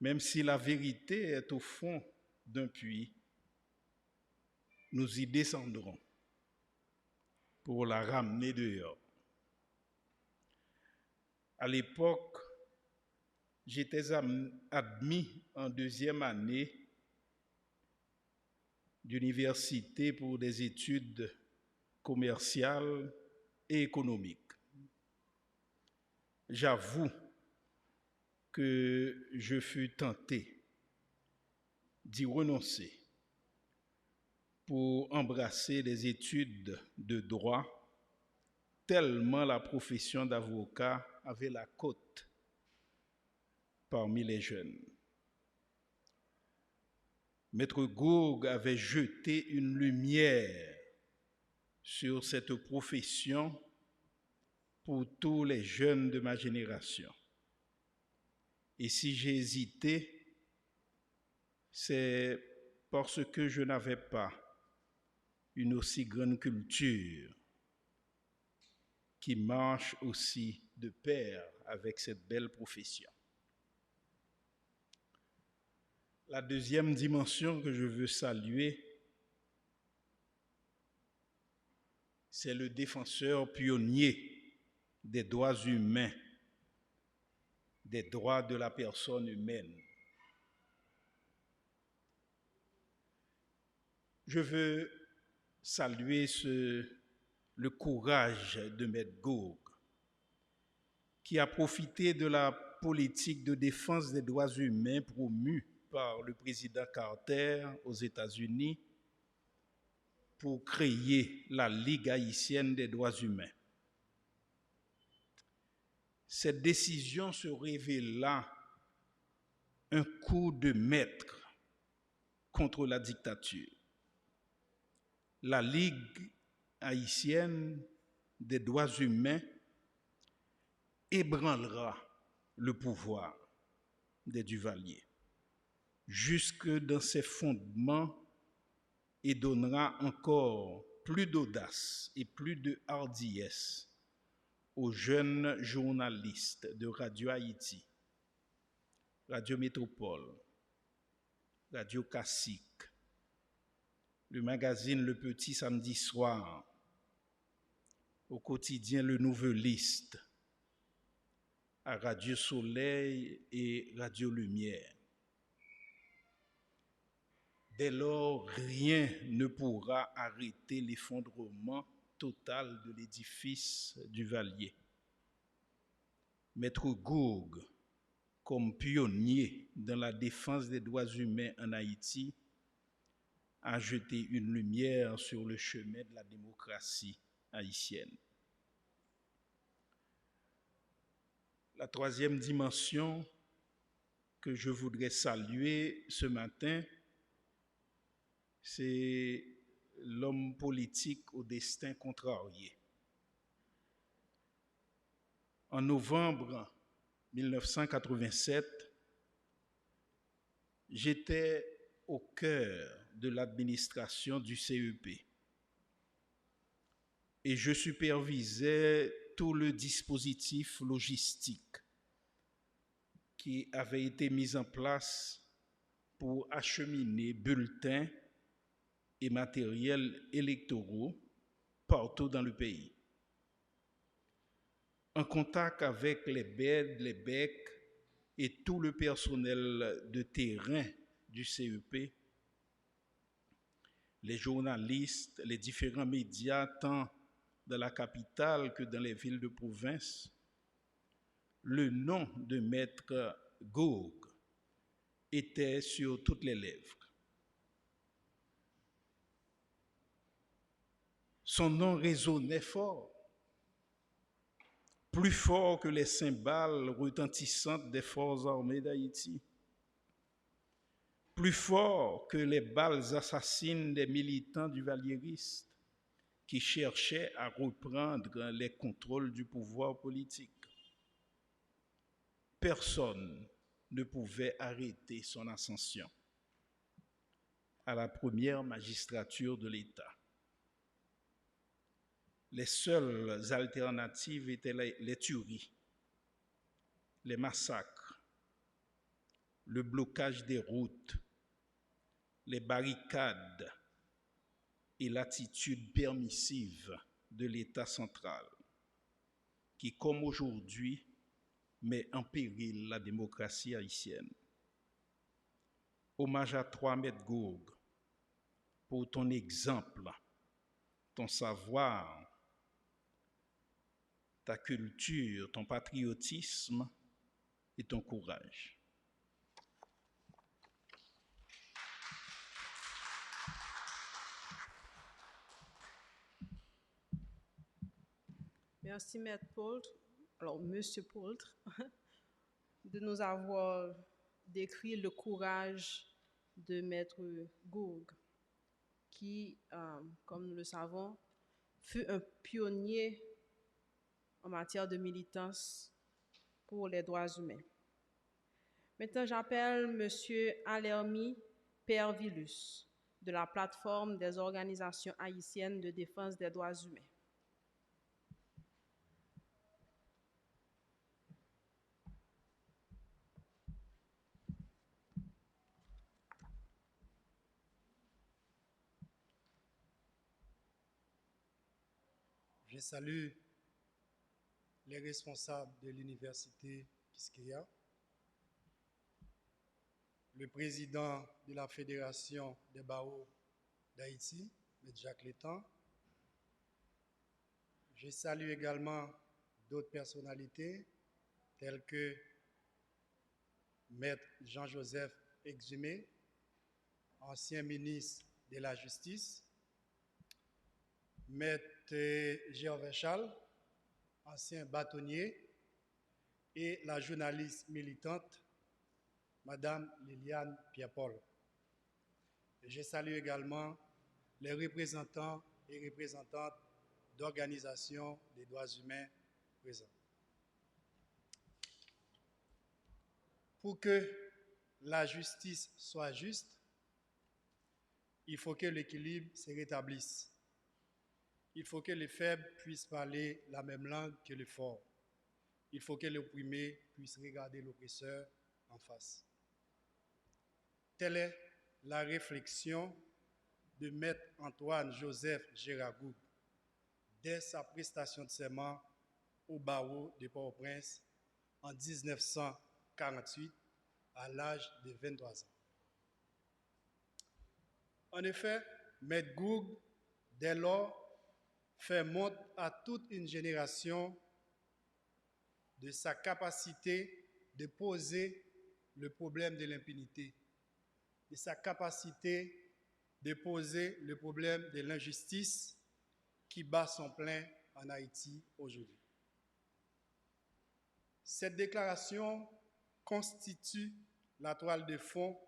même si la vérité est au fond d'un puits, nous y descendrons pour la ramener dehors. À l'époque, j'étais admis en 2e année d'université pour des études commerciales et économiques. J'avoue que je fus tenté d'y renoncer pour embrasser des études de droit, tellement la profession d'avocat avait la cote parmi les jeunes. Maître Gourg avait jeté une lumière sur cette profession pour tous les jeunes de ma génération. Et si j'ai hésité, c'est parce que je n'avais pas une aussi grande culture qui marche aussi de pair avec cette belle profession. La deuxième dimension que je veux saluer, c'est le défenseur pionnier des droits humains, des droits de la personne humaine. Je veux saluer le courage de Maître Gourgue, qui a profité de la politique de défense des droits humains promue par le président Carter aux États-Unis pour créer la Ligue haïtienne des droits humains. Cette décision se révéla un coup de maître contre la dictature. La Ligue haïtienne des droits humains ébranlera le pouvoir des Duvalier jusque dans ses fondements et donnera encore plus d'audace et plus de hardiesse aux jeunes journalistes de Radio Haïti, Radio Métropole, Radio Classique, le magazine Le Petit Samedi Soir, au quotidien Le Nouvelliste, à Radio Soleil et Radio Lumière. Dès lors, rien ne pourra arrêter l'effondrement total de l'édifice Duvalier. Maître Gourgue, comme pionnier dans la défense des droits humains en Haïti, a jeté une lumière sur le chemin de la démocratie haïtienne. La troisième dimension que je voudrais saluer ce matin, c'est l'homme politique au destin contrarié. En novembre 1987, j'étais au cœur de l'administration du CEP et je supervisais tout le dispositif logistique qui avait été mis en place pour acheminer bulletins et matériels électoraux partout dans le pays. En contact avec les BED, les BEC et tout le personnel de terrain du CEP, les journalistes, les différents médias, tant dans la capitale que dans les villes de province, le nom de Maître Gourgue était sur toutes les lèvres. Son nom résonnait fort, plus fort que les cymbales retentissantes des forces armées d'Haïti, plus fort que les balles assassines des militants duvalieristes qui cherchaient à reprendre les contrôles du pouvoir politique. Personne ne pouvait arrêter son ascension à la première magistrature de l'État. Les seules alternatives étaient les tueries, les massacres, le blocage des routes, les barricades et l'attitude permissive de l'État central, qui, comme aujourd'hui, met en péril la démocratie haïtienne. Hommage à toi, Maître Gourgue, pour ton exemple, ton savoir, ta culture, ton patriotisme et ton courage. Merci, Maître Poultre, alors Monsieur Poultre, de nous avoir décrit le courage de Maître Gourgue, qui, comme nous le savons, fut un pionnier en matière de militance pour les droits humains. Maintenant, j'appelle Monsieur Alermi Pervillus, de la plateforme des organisations haïtiennes de défense des droits humains. Je salue les responsables de l'Université Quisqueya, le président de la Fédération des barreaux d'Haïti, M. Jacques Létang, Je salue également d'autres personnalités telles que Maître Jean-Joseph Exumé, ancien ministre de la Justice, Maître Gervais Charles, ancien bâtonnier, et la journaliste militante, Madame Liliane Pierre-Paul. Je salue également les représentants et représentantes d'organisations des droits humains présents. Pour que la justice soit juste, il faut que l'équilibre se rétablisse. Il faut que les faibles puissent parler la même langue que les forts. Il faut que l'opprimé puisse regarder l'oppresseur en face. Telle est la réflexion de Maître Antoine-Joseph Gérard-Goub dès sa prestation de serment au barreau de Port-au-Prince en 1948 à l'âge de 23 ans. En effet, Maître Goub, dès lors, fait montre à toute une génération de sa capacité de poser le problème de l'impunité, de sa capacité de poser le problème de l'injustice qui bat son plein en Haïti aujourd'hui. Cette déclaration constitue la toile de fond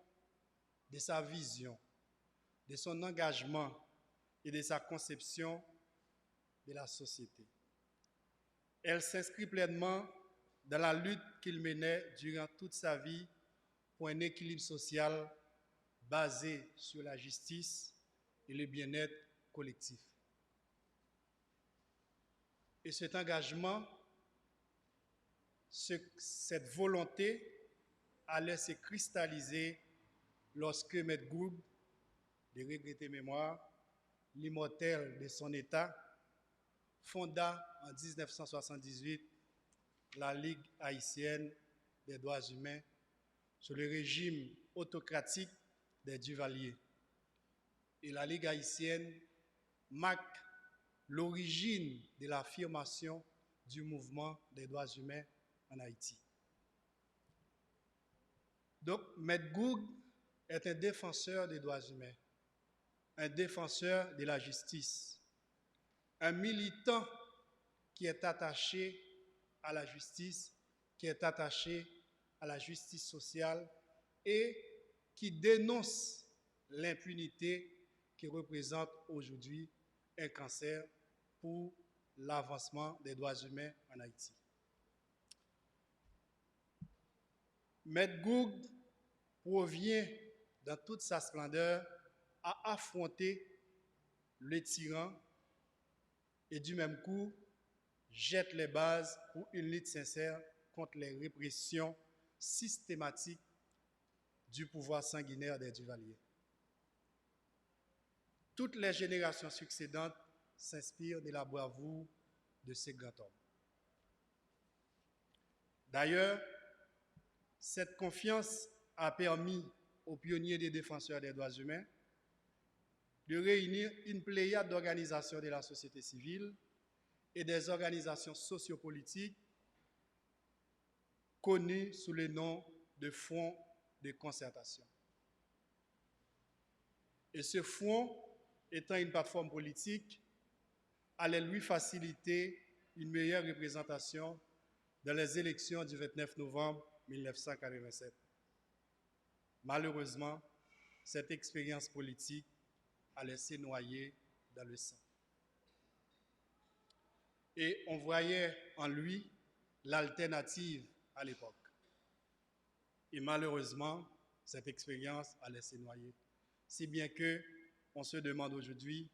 de sa vision, de son engagement et de sa conception de la société. Elle s'inscrit pleinement dans la lutte qu'il menait durant toute sa vie pour un équilibre social basé sur la justice et le bien-être collectif. Et cet engagement, cette volonté allait se cristalliser lorsque Maître Goub, de regrettée mémoire, l'immortel de son État, fonda en 1978 la Ligue haïtienne des droits humains sous le régime autocratique des Duvalier. Et la Ligue haïtienne marque l'origine de l'affirmation du mouvement des droits humains en Haïti. Donc, Maître Goub est un défenseur des droits humains, un défenseur de la justice, un militant qui est attaché à la justice, qui est attaché à la justice sociale et qui dénonce l'impunité qui représente aujourd'hui un cancer pour l'avancement des droits humains en Haïti. Maître Goub provient dans toute sa splendeur à affronter le tyran et du même coup jette les bases pour une lutte sincère contre les répressions systématiques du pouvoir sanguinaire des Duvalier. Toutes les générations succédantes s'inspirent de la bravoure de ces grands hommes. D'ailleurs, cette confiance a permis aux pionniers des défenseurs des droits humains de réunir une pléiade d'organisations de la société civile et des organisations sociopolitiques connues sous le nom de Fonds de concertation. Et ce fonds, étant une plateforme politique, allait lui faciliter une meilleure représentation dans les élections du 29 novembre 1987. Malheureusement, cette expérience politique a laissé noyer dans le sang. Et on voyait en lui l'alternative à l'époque. Et malheureusement, cette expérience a laissé noyer. Si bien que on se demande aujourd'hui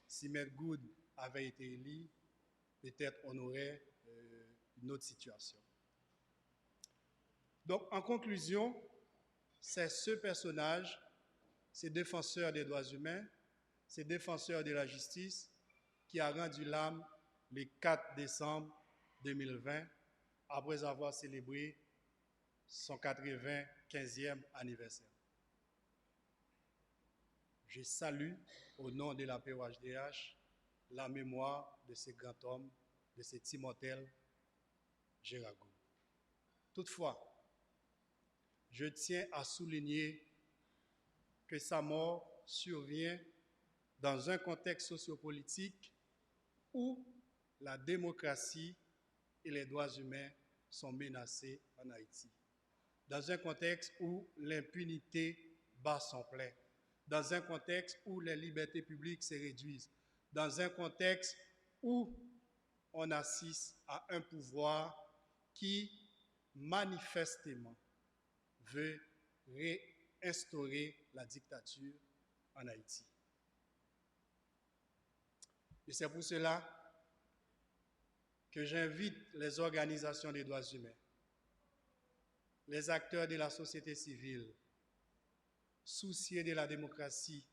si Maître Goub avait été élu, peut-être on aurait une autre situation. Donc, en conclusion, c'est ce personnage, ces défenseurs des droits humains, ces défenseurs de la justice, qui a rendu l'âme le 4 décembre 2020, après avoir célébré son 95e anniversaire. Je salue, au nom de la POHDH, la mémoire de ce grand homme, de cet immortel Gérard Gourgue. Toutefois, je tiens à souligner que sa mort survient dans un contexte sociopolitique où la démocratie et les droits humains sont menacés en Haïti, dans un contexte où l'impunité bat son plein, dans un contexte où les libertés publiques se réduisent, dans un contexte où on assiste à un pouvoir qui manifestement veut réinstaurer la dictature en Haïti. Et c'est pour cela que j'invite les organisations des droits humains, les acteurs de la société civile, soucieux de la démocratie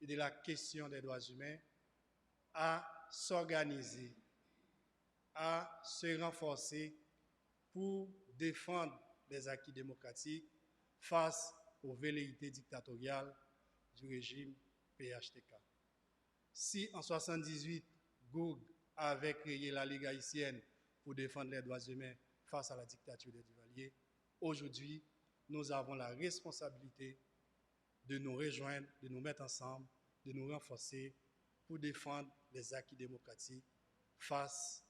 et de la question des droits humains, à s'organiser, à se renforcer pour défendre les acquis démocratiques face aux velléités dictatoriales du régime PHTK. Si en 1978, Gourgue avait créé la Ligue haïtienne pour défendre les droits humains face à la dictature des Duvalier, aujourd'hui, nous avons la responsabilité de nous rejoindre, de nous mettre ensemble, de nous renforcer pour défendre les acquis démocratiques face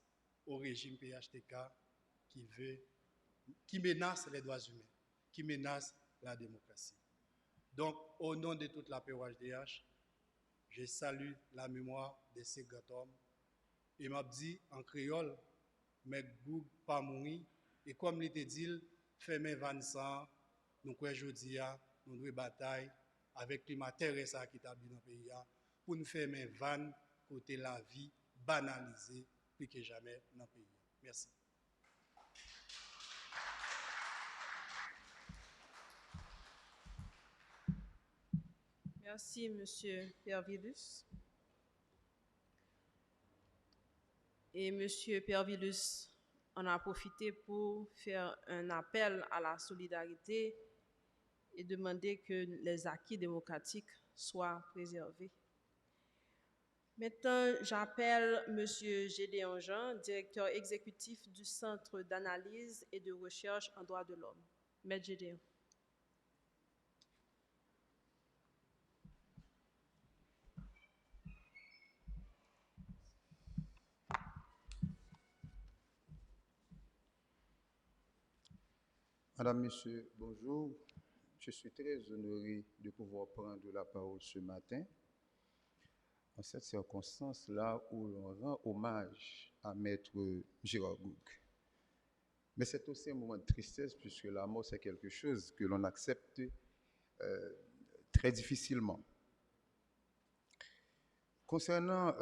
au régime PHTK qui menace les droits humains, qui menace la démocratie. Donc, au nom de toute la POHDH, je salue la mémoire de ces grands hommes et m'a dit en créole, mais Gourgue pas mourir, et comme l'était dit, fait mes 25, nous croyons aujourd'hui, nous devons bataille avec le climat terrestre qui est établi dans le pays, pour nous faire mes vannes côté la vie banalisée plus que jamais dans le pays. Merci. Merci, Monsieur Pervilus. Et Monsieur Pervilus en a profité pour faire un appel à la solidarité et demander que les acquis démocratiques soient préservés. Maintenant, j'appelle Monsieur Gédéon Jean, directeur exécutif du Centre d'analyse et de recherche en droits de l'homme. Maître Gédéon. Madame, Monsieur, bonjour. Je suis très honoré de pouvoir prendre la parole ce matin en cette circonstance-là où l'on rend hommage à Maître Gérard Gourgue. Mais c'est aussi un moment de tristesse puisque la mort, c'est quelque chose que l'on accepte très difficilement. Concernant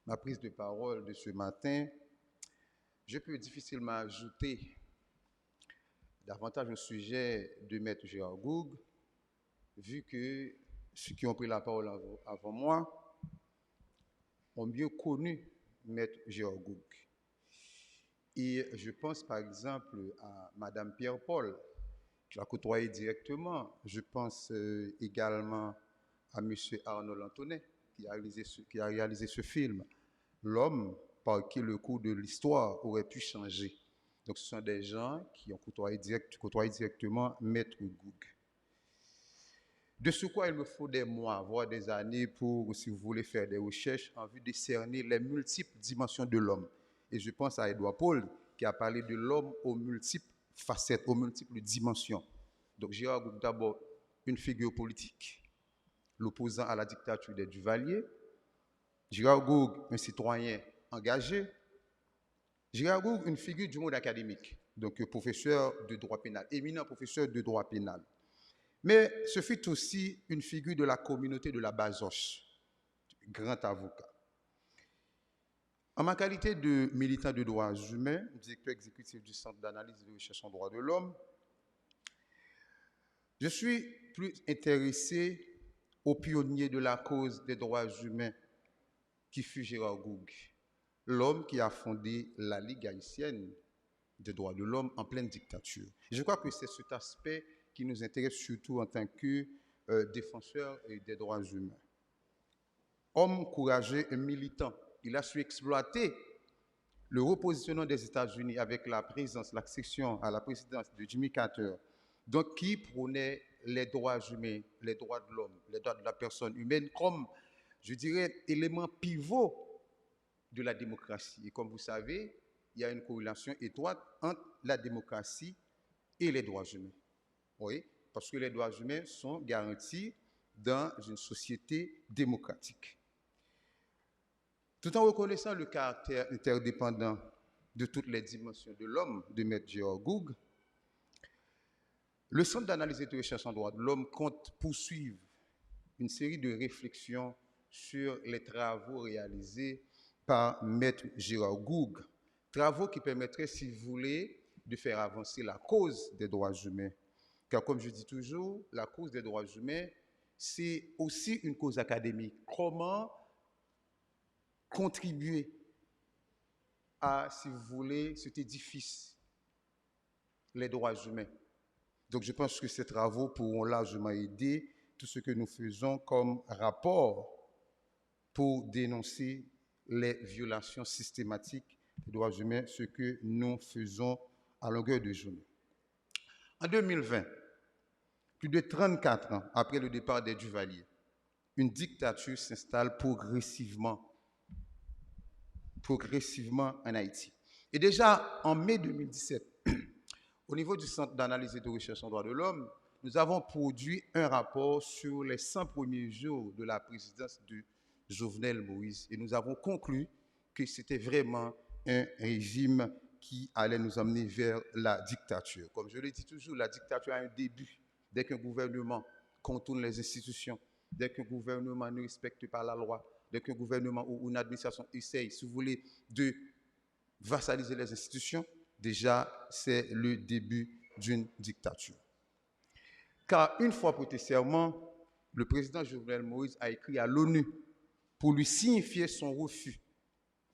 ma prise de parole de ce matin, je peux difficilement ajouter davantage au sujet de Maître Gérard Gourgue, vu que ceux qui ont pris la parole avant moi ont mieux connu Maître Gérard Gourgue. Et je pense par exemple à Madame Pierre-Paul, qui l'a côtoyé directement. Je pense également à Monsieur Arnold Antonet, qui a réalisé ce film, L'homme par qui le cours de l'histoire aurait pu changer. Donc ce sont des gens qui ont côtoyé directement Maître Gourgue. De ce quoi il me faut des mois, voire des années pour, si vous voulez, faire des recherches en vue de cerner les multiples dimensions de l'homme. Et je pense à Edouard Paul qui a parlé de l'homme aux multiples facettes, aux multiples dimensions. Donc Gérard Gourgue, d'abord, une figure politique, l'opposant à la dictature des Duvalier. Gérard Gourgue, un citoyen engagé. Gérard Gourgue, une figure du monde académique, donc professeur de droit pénal, éminent professeur de droit pénal. Mais ce fut aussi une figure de la communauté de la Bazoche, grand avocat. En ma qualité de militant de droits humains, directeur exécutif du Centre d'analyse et de recherche en droits de l'homme, je suis plus intéressé au pionnier de la cause des droits humains qui fut Gérard Gourgue, l'homme qui a fondé la Ligue haïtienne des droits de l'homme en pleine dictature. Et je crois que c'est cet aspect qui nous intéresse surtout en tant que défenseurs des droits humains. homme courageux et militant. Il a su exploiter le repositionnement des États-Unis avec la présence, l'accession à la présidence de Jimmy Carter, donc qui prônait les droits humains, les droits de l'homme, les droits de la personne humaine comme, je dirais, élément pivot de la démocratie. Et comme vous savez, il y a une corrélation étroite entre la démocratie et les droits humains. Oui, parce que les droits humains sont garantis dans une société démocratique. Tout en reconnaissant le caractère interdépendant de toutes les dimensions de l'homme de M. Georg Goog, le Centre d'analyse et de recherche en droits de l'homme compte poursuivre une série de réflexions sur les travaux réalisés par M. Georg Goog, travaux qui permettraient, si vous voulez, de faire avancer la cause des droits humains. Car comme je dis toujours, la cause des droits humains, c'est aussi une cause académique. Comment contribuer à, si vous voulez, cet édifice, les droits humains. Donc je pense que ces travaux pourront largement aider tout ce que nous faisons comme rapport pour dénoncer les violations systématiques des droits humains, ce que nous faisons à longueur de journée. En 2020, plus de 34 ans après le départ des Duvalier, une dictature s'installe progressivement en Haïti. Et déjà en mai 2017, au niveau du Centre d'analyse et de recherche en droits de l'homme, nous avons produit un rapport sur les 100 premiers jours de la présidence de Jovenel Moïse. Et nous avons conclu que c'était vraiment un régime qui allait nous emmener vers la dictature. Comme je le dis toujours, la dictature a un début. Dès qu'un gouvernement contourne les institutions, dès qu'un gouvernement ne respecte pas la loi, dès qu'un gouvernement ou une administration essaye, si vous voulez, de vassaliser les institutions, déjà, c'est le début d'une dictature. Car une fois prêté serment, le président Jovenel Moïse a écrit à l'ONU pour lui signifier son refus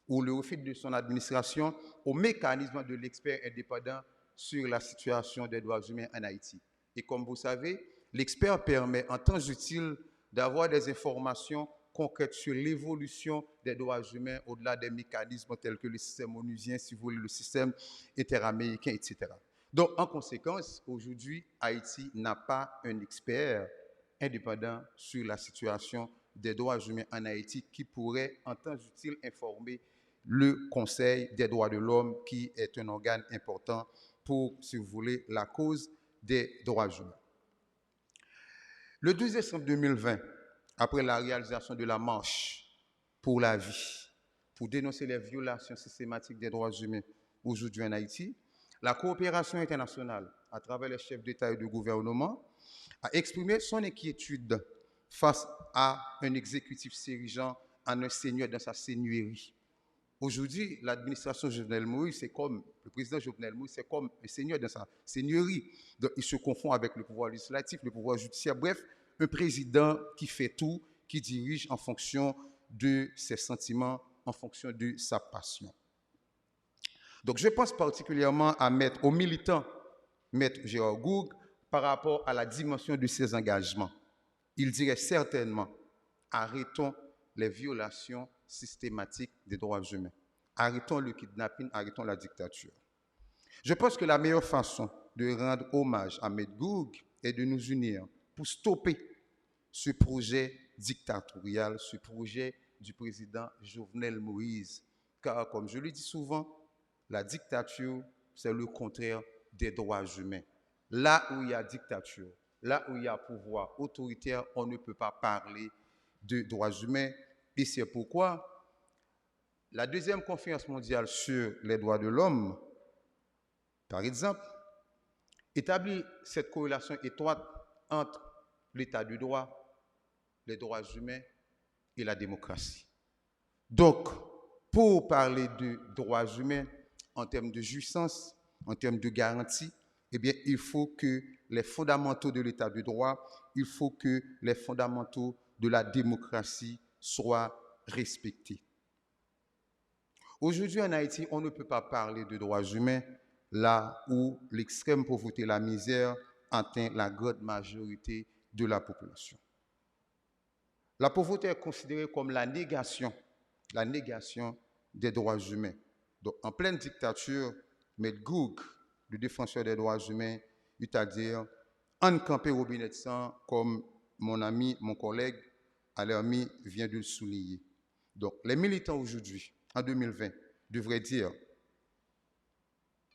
ou le refus de son administration au mécanisme de l'expert indépendant sur la situation des droits humains en Haïti. Et comme vous savez, l'expert permet en temps utile d'avoir des informations concrètes sur l'évolution des droits humains au-delà des mécanismes tels que le système onusien, si vous voulez, le système interaméricain, etc. Donc, en conséquence, aujourd'hui, Haïti n'a pas un expert indépendant sur la situation des droits humains en Haïti qui pourrait, en temps utile, informer le Conseil des droits de l'homme, qui est un organe important pour, si vous voulez, la cause des droits humains. Le 12 décembre 2020, après la réalisation de la marche pour la vie, pour dénoncer les violations systématiques des droits humains aujourd'hui en Haïti, la coopération internationale, à travers les chefs d'État et de gouvernement, a exprimé son inquiétude face à un exécutif s'érigeant en un seigneur dans sa seigneurie. Aujourd'hui, l'administration Jovenel Moïse, c'est comme, le président Jovenel Moïse, c'est comme un seigneur dans sa seigneurie. Donc, il se confond avec le pouvoir législatif, le pouvoir judiciaire, bref, un président qui fait tout, qui dirige en fonction de ses sentiments, en fonction de sa passion. Donc, je pense particulièrement au militant M. Georg Goog par rapport à la dimension de ses engagements. Il dirait certainement, arrêtons les violations systématiques des droits humains. Arrêtons le kidnapping, arrêtons la dictature. Je pense que la meilleure façon de rendre hommage à M. Goog est de nous unir pour stopper ce projet dictatorial, ce projet du président Jovenel Moïse. Car, comme je le dis souvent, la dictature, c'est le contraire des droits humains. Là où il y a dictature, là où il y a pouvoir autoritaire, on ne peut pas parler de droits humains. Et c'est pourquoi la deuxième conférence mondiale sur les droits de l'homme, par exemple, établit cette corrélation étroite entre l'état du droit, les droits humains et la démocratie. Donc, pour parler de droits humains en termes de jouissance, en termes de garantie, eh bien, il faut que les fondamentaux de l'état du droit, il faut que les fondamentaux de la démocratie soient respectés. Aujourd'hui, en Haïti, on ne peut pas parler de droits humains là où l'extrême pauvreté et la misère atteint la grande majorité de la population. La pauvreté est considérée comme la négation des droits humains. Donc, en pleine dictature, M. Goug, le défenseur des droits humains, eut à dire en campé robinet sang, comme mon ami, mon collègue Alermi vient de le souligner. Donc, les militants aujourd'hui, en 2020, devraient dire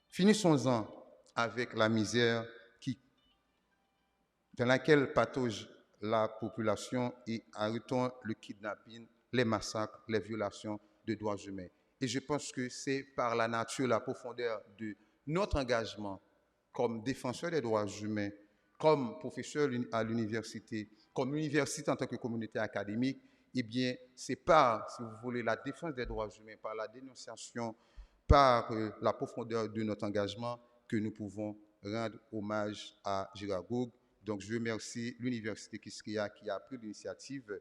finissons-en avec la misère dans laquelle patauge la population et arrêtons le kidnapping, les massacres, les violations de droits humains. Et je pense que c'est par la nature, la profondeur de notre engagement comme défenseur des droits humains, comme professeur à l'université, comme université en tant que communauté académique, eh bien, c'est par, si vous voulez, la défense des droits humains, par la dénonciation, par la profondeur de notre engagement que nous pouvons rendre hommage à Gérard Goug. Donc, je remercie l'Université Quisqueya qui a pris l'initiative,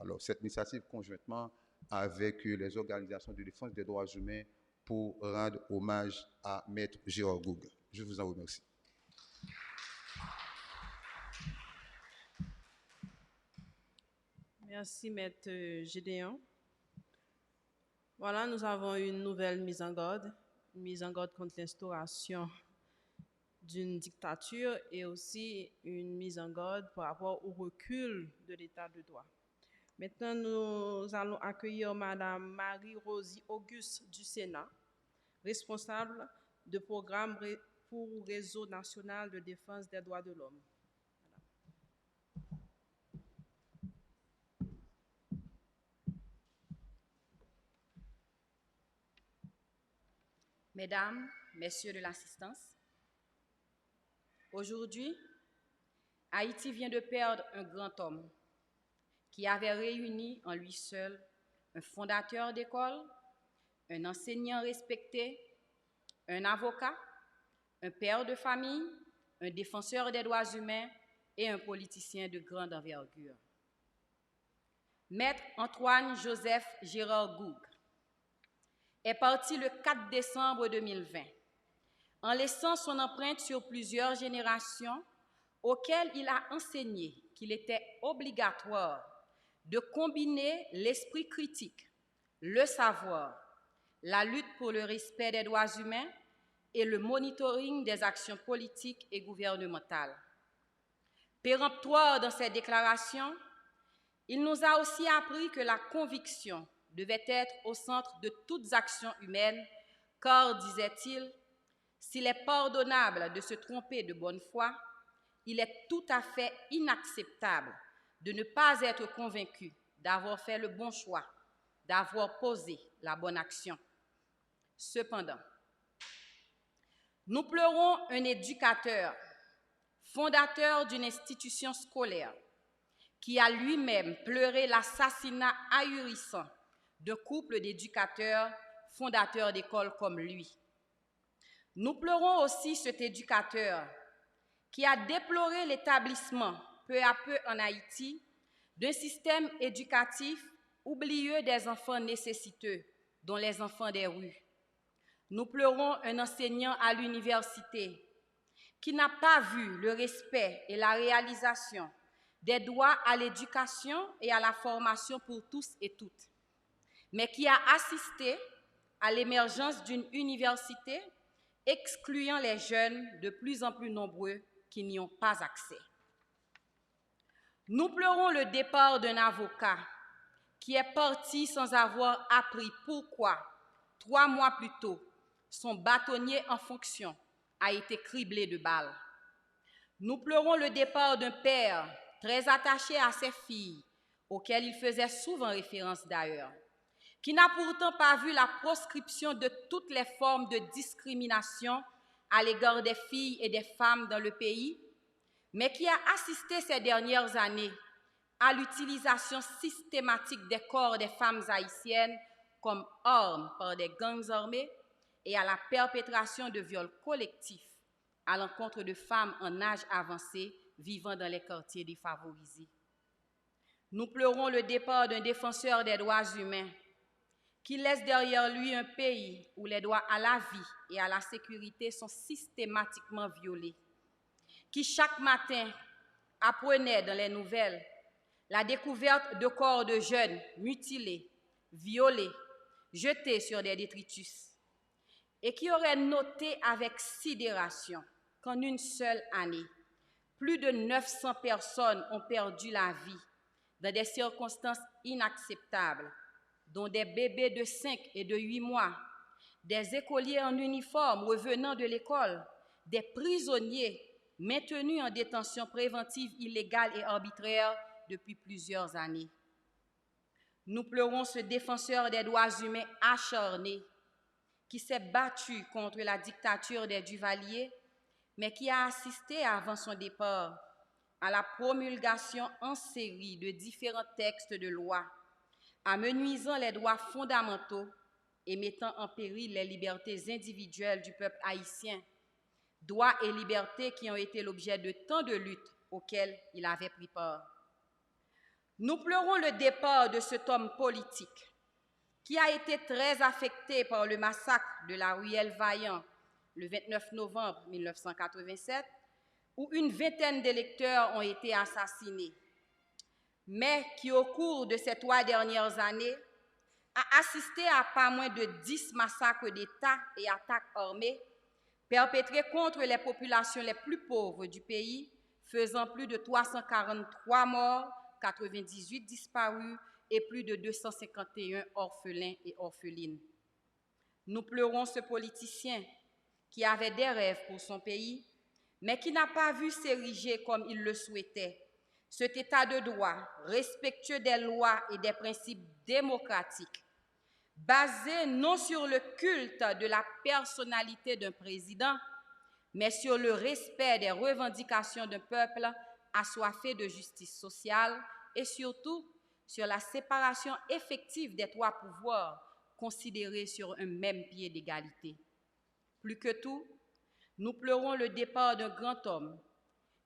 alors cette initiative conjointement avec les organisations de défense des droits humains pour rendre hommage à Maître Gérard Goug. Je vous en remercie. Merci, Maître Gédéon. Voilà, nous avons une nouvelle mise en garde contre l'instauration d'une dictature et aussi une mise en garde par rapport au recul de l'état de droit. Maintenant, nous allons accueillir Madame Marie-Rosie Auguste du Sénat, responsable de programme pour Réseau national de défense des droits de l'homme. Mesdames, Messieurs de l'assistance, aujourd'hui, Haïti vient de perdre un grand homme qui avait réuni en lui seul un fondateur d'école, un enseignant respecté, un avocat, un père de famille, un défenseur des droits humains et un politicien de grande envergure. Maître Antoine-Joseph Gérard Goug est parti le 4 décembre 2020, en laissant son empreinte sur plusieurs générations auxquelles il a enseigné qu'il était obligatoire de combiner l'esprit critique, le savoir, la lutte pour le respect des droits humains et le monitoring des actions politiques et gouvernementales. Péremptoire dans ses déclarations, il nous a aussi appris que la conviction devait être au centre de toutes actions humaines, car, disait-il, s'il est pardonnable de se tromper de bonne foi, il est tout à fait inacceptable de ne pas être convaincu d'avoir fait le bon choix, d'avoir posé la bonne action. Cependant, nous pleurons un éducateur, fondateur d'une institution scolaire, qui a lui-même pleuré l'assassinat ahurissant d'un couple d'éducateurs fondateurs d'écoles comme lui. Nous pleurons aussi cet éducateur qui a déploré l'établissement peu à peu en Haïti d'un système éducatif oublieux des enfants nécessiteux, dont les enfants des rues. Nous pleurons un enseignant à l'université qui n'a pas vu le respect et la réalisation des droits à l'éducation et à la formation pour tous et toutes, mais qui a assisté à l'émergence d'une université excluant les jeunes de plus en plus nombreux qui n'y ont pas accès. Nous pleurons le départ d'un avocat qui est parti sans avoir appris pourquoi, 3 mois plus tôt, son bâtonnier en fonction a été criblé de balles. Nous pleurons le départ d'un père très attaché à ses filles, auxquelles il faisait souvent référence d'ailleurs, qui n'a pourtant pas vu la proscription de toutes les formes de discrimination à l'égard des filles et des femmes dans le pays, mais qui a assisté ces dernières années à l'utilisation systématique des corps des femmes haïtiennes comme armes par des gangs armés et à la perpétration de viols collectifs à l'encontre de femmes en âge avancé vivant dans les quartiers défavorisés. Nous pleurons le départ d'un défenseur des droits humains qui laisse derrière lui un pays où les droits à la vie et à la sécurité sont systématiquement violés, qui chaque matin apprenait dans les nouvelles la découverte de corps de jeunes mutilés, violés, jetés sur des détritus, et qui aurait noté avec sidération qu'en une seule année, plus de 900 personnes ont perdu la vie dans des circonstances inacceptables, dont des bébés de 5 et de 8 mois, des écoliers en uniforme revenant de l'école, des prisonniers maintenus en détention préventive illégale et arbitraire depuis plusieurs années. Nous pleurons ce défenseur des droits humains acharné qui s'est battu contre la dictature des Duvalier, mais qui a assisté avant son départ à la promulgation en série de différents textes de loi, amenuisant les droits fondamentaux et mettant en péril les libertés individuelles du peuple haïtien, droits et libertés qui ont été l'objet de tant de luttes auxquelles il avait pris part. Nous pleurons le départ de cet homme politique qui a été très affecté par le massacre de la ruelle Vaillant le 29 novembre 1987, où une vingtaine d'électeurs ont été assassinés, mais qui, au cours de ces 3 dernières années, a assisté à pas moins de 10 massacres d'État et attaques armées perpétrés contre les populations les plus pauvres du pays, faisant plus de 343 morts, 98 disparus et plus de 251 orphelins et orphelines. Nous pleurons ce politicien qui avait des rêves pour son pays, mais qui n'a pas vu s'ériger comme il le souhaitait cet état de droit respectueux des lois et des principes démocratiques, basé non sur le culte de la personnalité d'un président, mais sur le respect des revendications d'un peuple assoiffé de justice sociale et surtout sur la séparation effective des 3 pouvoirs considérés sur un même pied d'égalité. Plus que tout, nous pleurons le départ d'un grand homme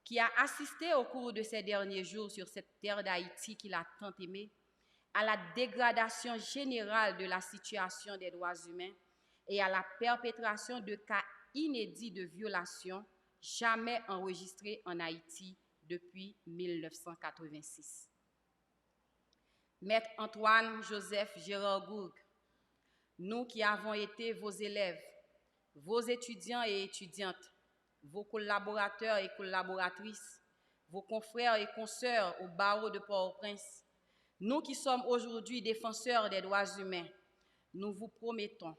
qui a assisté au cours de ces derniers jours sur cette terre d'Haïti qu'il a tant aimée à la dégradation générale de la situation des droits humains et à la perpétration de cas inédits de violations jamais enregistrés en Haïti depuis 1986. Maître Antoine Joseph Gérard Gourgue, nous qui avons été vos élèves, vos étudiants et étudiantes, vos collaborateurs et collaboratrices, vos confrères et consoeurs au barreau de Port-au-Prince, nous qui sommes aujourd'hui défenseurs des droits humains, nous vous promettons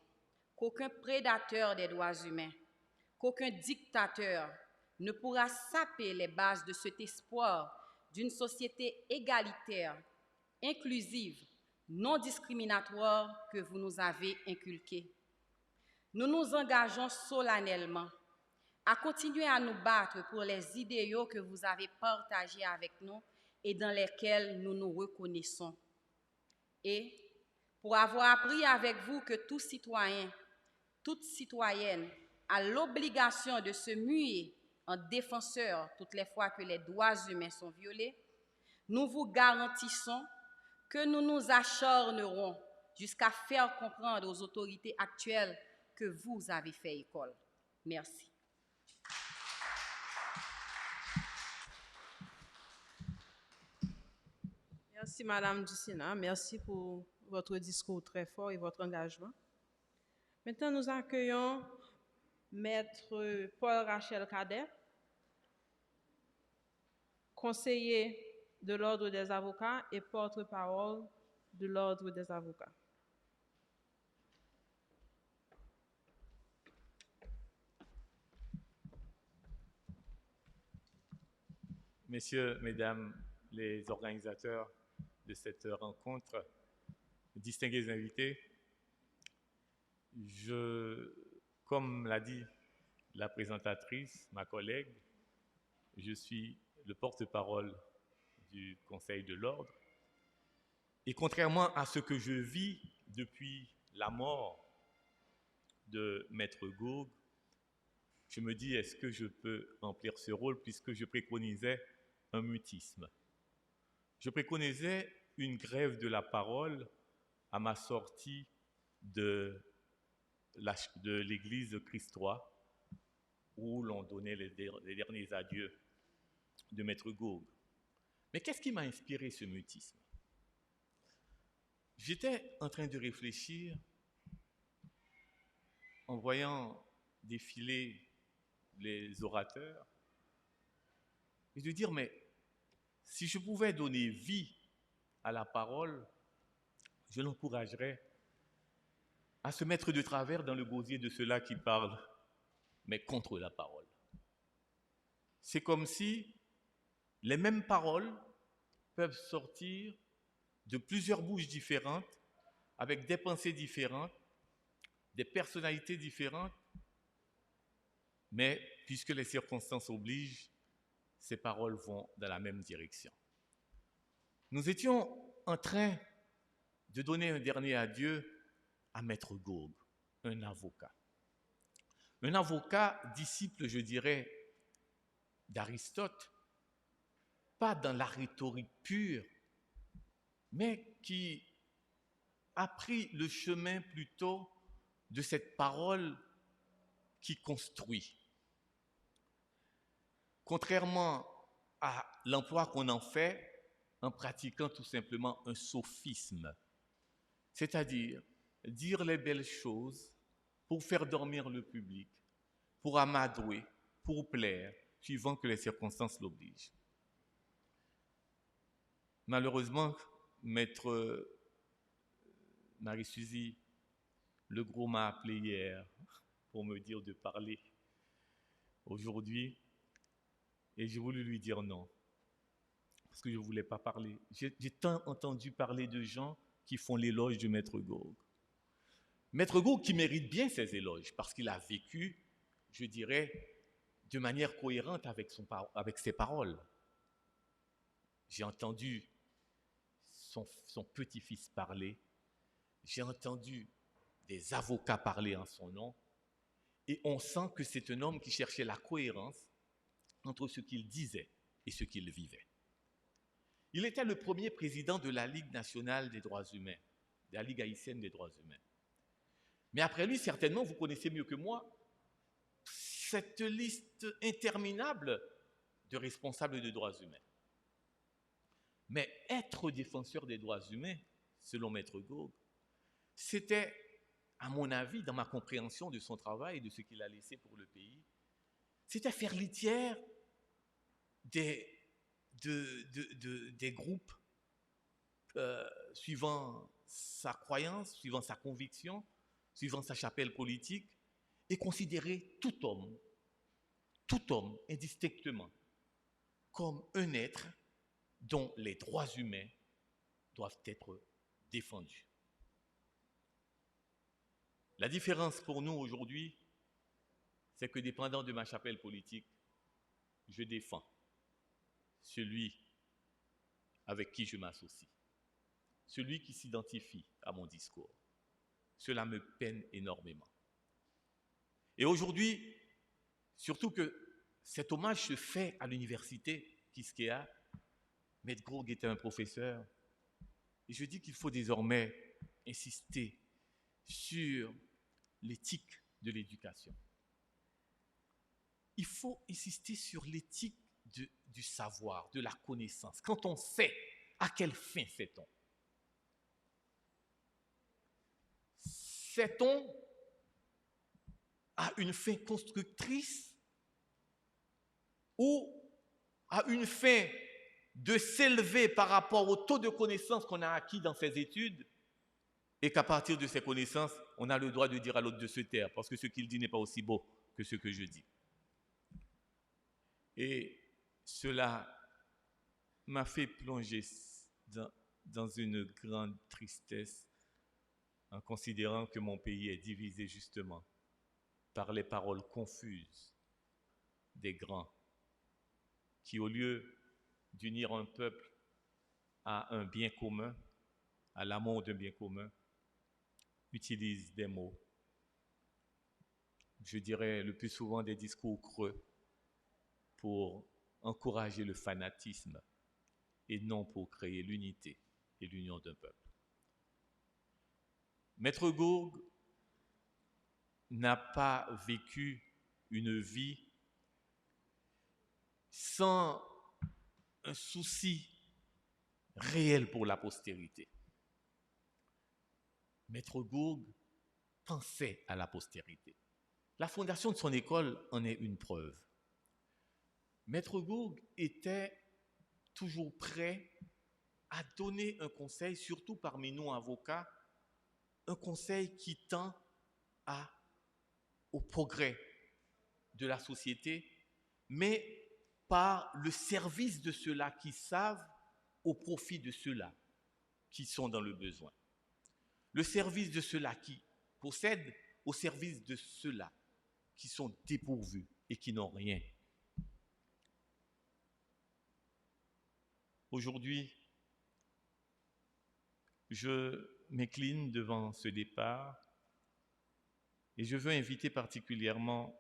qu'aucun prédateur des droits humains, qu'aucun dictateur ne pourra saper les bases de cet espoir d'une société égalitaire, inclusive, non discriminatoire que vous nous avez inculqué. Nous nous engageons solennellement à continuer à nous battre pour les idéaux que vous avez partagés avec nous et dans lesquels nous nous reconnaissons. Et pour avoir appris avec vous que tout citoyen, toute citoyenne a l'obligation de se muer en défenseur toutes les fois que les droits humains sont violés, nous vous garantissons que nous nous acharnerons jusqu'à faire comprendre aux autorités actuelles que vous avez fait école. Merci. Merci, Madame du Sénat. Merci pour votre discours très fort et votre engagement. Maintenant, nous accueillons Maître Paul Rachel Cadet, conseiller de l'Ordre des avocats et porte-parole de l'Ordre des avocats. Messieurs, Mesdames les organisateurs de cette rencontre, distingués invités, comme l'a dit la présentatrice, ma collègue, je suis le porte-parole du Conseil de l'Ordre. Et contrairement à ce que je vis depuis la mort de Maître Gourgue, je me dis, est-ce que je peux remplir ce rôle puisque je préconisais un mutisme. Je préconisais une grève de la parole à ma sortie de l'église Christ-Roi, où l'on donnait les derniers adieux de Maître Gourgue. Mais qu'est-ce qui m'a inspiré ce mutisme? J'étais en train de réfléchir en voyant défiler les orateurs et de dire, mais si je pouvais donner vie à la parole, je l'encouragerais à se mettre de travers dans le gosier de ceux-là qui parlent, mais contre la parole. C'est comme si les mêmes paroles peuvent sortir de plusieurs bouches différentes, avec des pensées différentes, des personnalités différentes, mais puisque les circonstances obligent, ces paroles vont dans la même direction. Nous étions en train de donner un dernier adieu à Maître Gourgue, un avocat. Un avocat disciple, je dirais, d'Aristote, pas dans la rhétorique pure, mais qui a pris le chemin plutôt de cette parole qui construit. Contrairement à l'emploi qu'on en fait en pratiquant tout simplement un sophisme, c'est-à-dire dire les belles choses pour faire dormir le public, pour amadouer, pour plaire, suivant que les circonstances l'obligent. Malheureusement, Maître Marie-Suzy Legros m'a appelé hier pour me dire de parler aujourd'hui et j'ai voulu lui dire non, parce que je ne voulais pas parler. J'ai tant entendu parler de gens qui font l'éloge de Maître Gourgue. Maître Gourgue qui mérite bien ses éloges parce qu'il a vécu, je dirais, de manière cohérente avec ses paroles. J'ai entendu son petit-fils parler, j'ai entendu des avocats parler en son nom, et on sent que c'est un homme qui cherchait la cohérence entre ce qu'il disait et ce qu'il vivait. Il était le premier président de la Ligue nationale des droits humains, de la Ligue haïtienne des droits humains. Mais après lui, certainement, vous connaissez mieux que moi, cette liste interminable de responsables des droits humains. Mais être défenseur des droits humains, selon Maître Gourgue, c'était, à mon avis, dans ma compréhension de son travail et de ce qu'il a laissé pour le pays, c'était faire litière des groupes suivant sa croyance, suivant sa conviction, suivant sa chapelle politique, et considérer tout homme indistinctement, comme un être dont les droits humains doivent être défendus. La différence pour nous aujourd'hui, c'est que dépendant de ma chapelle politique, je défends celui avec qui je m'associe, celui qui s'identifie à mon discours. Cela me peine énormément. Et aujourd'hui, surtout que cet hommage se fait à l'université Quisqueya, Maître Gourgue était un professeur, et je dis qu'il faut désormais insister sur l'éthique de l'éducation. Il faut insister sur l'éthique du savoir, de la connaissance. Quand on sait, à quelle fin fait-on? Sait-on à une fin constructrice ou à une fin de s'élever par rapport au taux de connaissances qu'on a acquis dans ces études et qu'à partir de ces connaissances, on a le droit de dire à l'autre de se taire parce que ce qu'il dit n'est pas aussi beau que ce que je dis. Et cela m'a fait plonger dans une grande tristesse en considérant que mon pays est divisé justement par les paroles confuses des grands qui, au lieu d'unir un peuple à un bien commun, à l'amour d'un bien commun, utilisent des mots, je dirais le plus souvent des discours creux, pour encourager le fanatisme et non pour créer l'unité et l'union d'un peuple. Maître Gourgue n'a pas vécu une vie sans un souci réel pour la postérité. Maître Gourgue pensait à la postérité. La fondation de son école en est une preuve. Maître Gourgue était toujours prêt à donner un conseil, surtout parmi nous avocats, un conseil qui tend au progrès de la société, mais par le service de ceux-là qui savent au profit de ceux-là qui sont dans le besoin. Le service de ceux-là qui possèdent au service de ceux-là qui sont dépourvus et qui n'ont rien. Aujourd'hui, je m'incline devant ce départ et je veux inviter particulièrement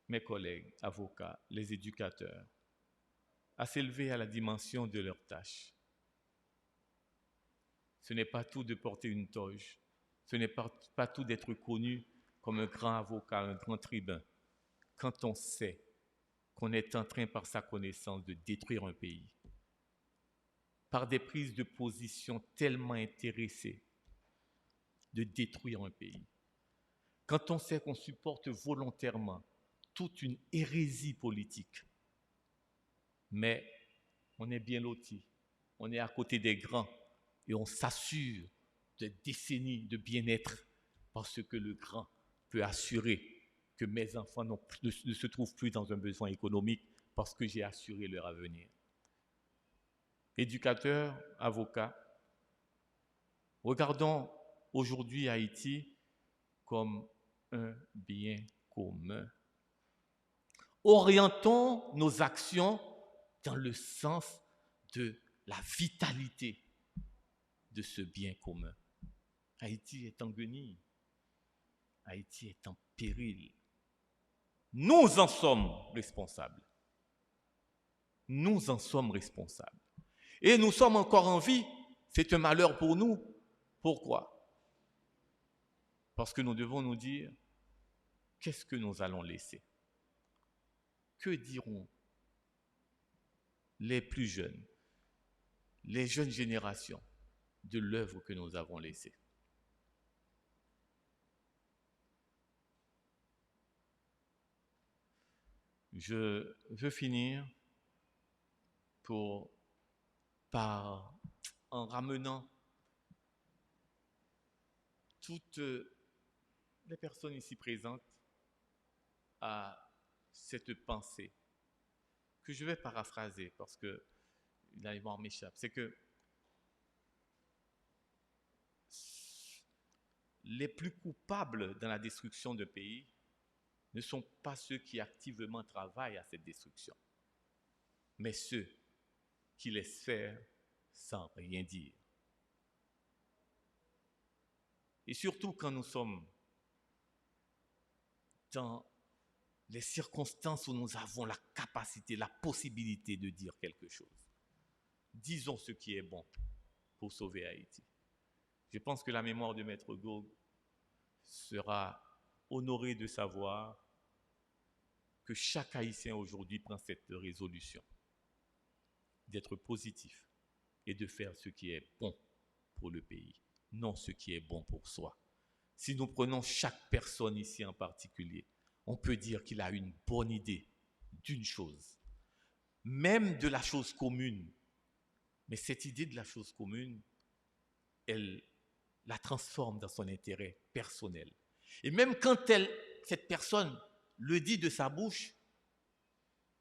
mes collègues, avocats, les éducateurs, à s'élever à la dimension de leurs tâches. Ce n'est pas tout de porter une toge, ce n'est pas tout d'être connu comme un grand avocat, un grand tribun, quand on sait qu'on est en train, par sa connaissance, de détruire un pays, par des prises de position tellement intéressées, de détruire un pays. Quand on sait qu'on supporte volontairement toute une hérésie politique, mais on est bien lotis, on est à côté des grands et on s'assure de décennies de bien-être parce que le grand peut assurer que mes enfants ne se trouvent plus dans un besoin économique parce que j'ai assuré leur avenir. Éducateurs, avocats, regardons aujourd'hui Haïti comme un bien commun. Orientons nos actions dans le sens de la vitalité de ce bien commun. Haïti est en guenille. Haïti est en péril. Nous en sommes responsables. Nous en sommes responsables. Et nous sommes encore en vie. C'est un malheur pour nous. Pourquoi? Parce que nous devons nous dire, qu'est-ce que nous allons laisser? Que diront les plus jeunes, les jeunes générations de l'œuvre que nous avons laissée? Je veux finir en ramenant toutes les personnes ici présentes à cette pensée que je vais paraphraser parce que la mémoire m'échappe. C'est que les plus coupables dans la destruction de pays ne sont pas ceux qui activement travaillent à cette destruction, mais ceux qui laissent faire sans rien dire. Et surtout quand nous sommes dans les circonstances où nous avons la capacité, la possibilité de dire quelque chose. Disons ce qui est bon pour sauver Haïti. Je pense que la mémoire de Maître Gourgue sera honorée de savoir que chaque Haïtien aujourd'hui prend cette résolution d'être positif et de faire ce qui est bon pour le pays, non ce qui est bon pour soi. Si nous prenons chaque personne ici en particulier, on peut dire qu'il a une bonne idée d'une chose, même de la chose commune. Mais cette idée de la chose commune, elle la transforme dans son intérêt personnel. Et même quand cette personne le dit de sa bouche,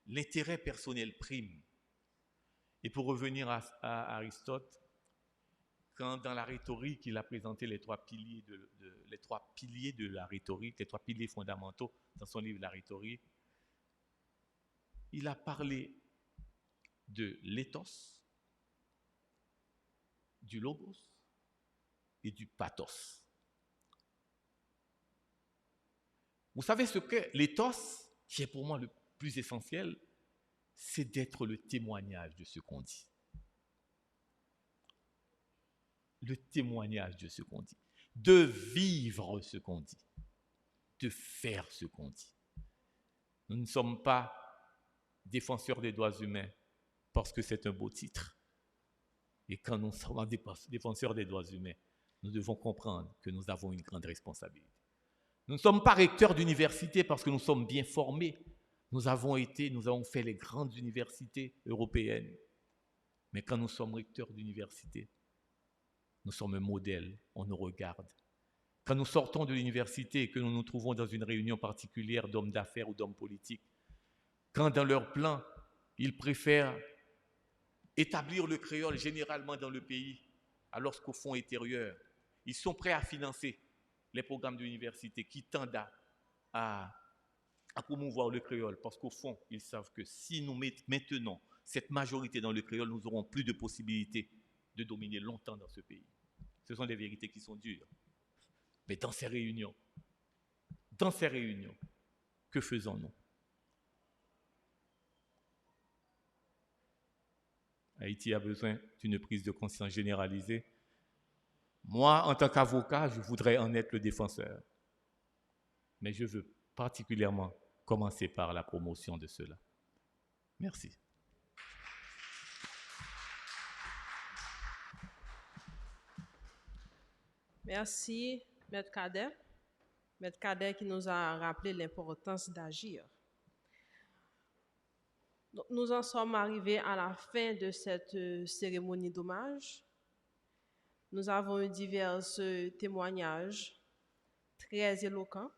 l'intérêt personnel prime. Et pour revenir à Aristote, quand dans la rhétorique, il a présenté les trois piliers de la rhétorique, les trois piliers fondamentaux dans son livre La rhétorique, il a parlé de l'éthos, du logos et du pathos. Vous savez ce que l'éthos, qui est pour moi le plus essentiel, c'est d'être le témoignage de ce qu'on dit. Le témoignage de ce qu'on dit, de vivre ce qu'on dit, de faire ce qu'on dit. Nous ne sommes pas défenseurs des droits humains parce que c'est un beau titre. Et quand nous sommes défenseurs des droits humains, nous devons comprendre que nous avons une grande responsabilité. Nous ne sommes pas recteurs d'université parce que nous sommes bien formés. Nous avons fait les grandes universités européennes. Mais quand nous sommes recteurs d'université, nous sommes un modèle, on nous regarde. Quand nous sortons de l'université et que nous nous trouvons dans une réunion particulière d'hommes d'affaires ou d'hommes politiques, quand dans leur plan, ils préfèrent établir le créole généralement dans le pays, alors qu'au fond intérieur, ils sont prêts à financer les programmes d'université qui tendent à promouvoir le créole, parce qu'au fond, ils savent que si nous maintenons cette majorité dans le créole, nous n'aurons plus de possibilités de dominer longtemps dans ce pays. Ce sont des vérités qui sont dures. Mais dans ces réunions, que faisons-nous? Haïti a besoin d'une prise de conscience généralisée. Moi, en tant qu'avocat, je voudrais en être le défenseur. Mais je veux particulièrement commencer par la promotion de cela. Merci. Merci, Maître Kader. Maître Kader qui nous a rappelé l'importance d'agir. Nous en sommes arrivés à la fin de cette cérémonie d'hommage. Nous avons eu divers témoignages très éloquents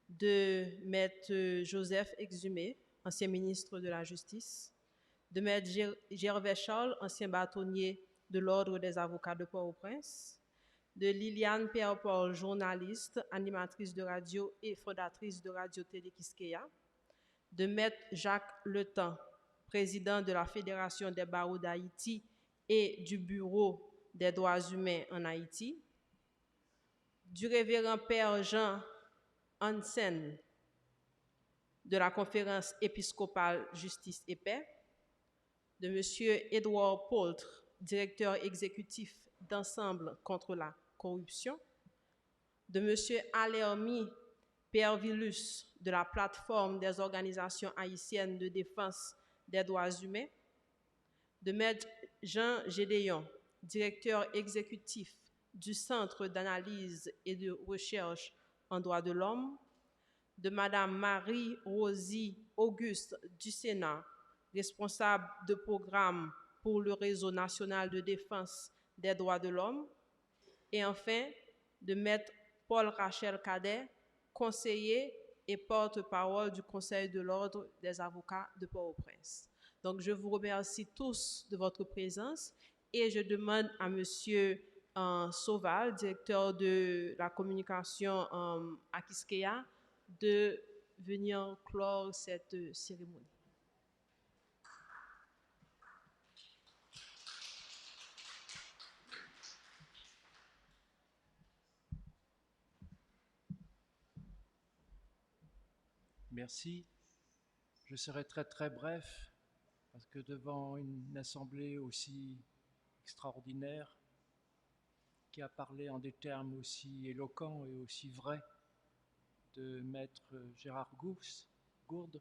de Maître Joseph Exumé, ancien ministre de la Justice, de Maître Gervais Charles, ancien bâtonnier de l'Ordre des avocats de Port-au-Prince, de Liliane Pierre-Paul, journaliste, animatrice de radio et fondatrice de Radio-Télé Kiskeya, de Maître Jacques Letemps, président de la Fédération des barreaux d'Haïti et du Bureau des droits humains en Haïti, du révérend Père Jean Hansen, de la Conférence épiscopale Justice et Paix, de M. Édouard Poultre, directeur exécutif d'Ensemble contre la corruption, de M. Alermi Pervillus, de la plateforme des organisations haïtiennes de défense des droits humains, de M. Jean Gédéon, directeur exécutif du Centre d'analyse et de recherche en droits de l'homme, de Mme Marie-Rosie Auguste du Sénat, responsable de programme pour le Réseau national de défense des droits de l'homme, et enfin de Maître Paul Rachel Cadet, conseiller et porte-parole du Conseil de l'Ordre des avocats de Port-au-Prince. Donc, je vous remercie tous de votre présence et je demande à M. Sauval, directeur de la communication à Kiskeya, de venir clore cette cérémonie. Merci. Je serai très très bref parce que devant une assemblée aussi extraordinaire qui a parlé en des termes aussi éloquents et aussi vrais de Maître Gérard Gourde,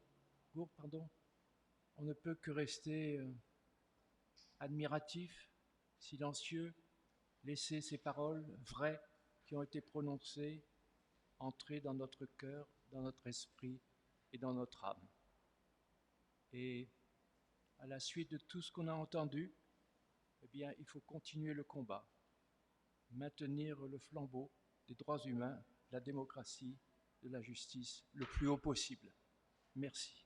on ne peut que rester admiratif, silencieux, laisser ces paroles vraies qui ont été prononcées entrer dans notre cœur, dans notre esprit et dans notre âme. Et à la suite de tout ce qu'on a entendu, eh bien, il faut continuer le combat, maintenir le flambeau des droits humains, de la démocratie, de la justice le plus haut possible. Merci.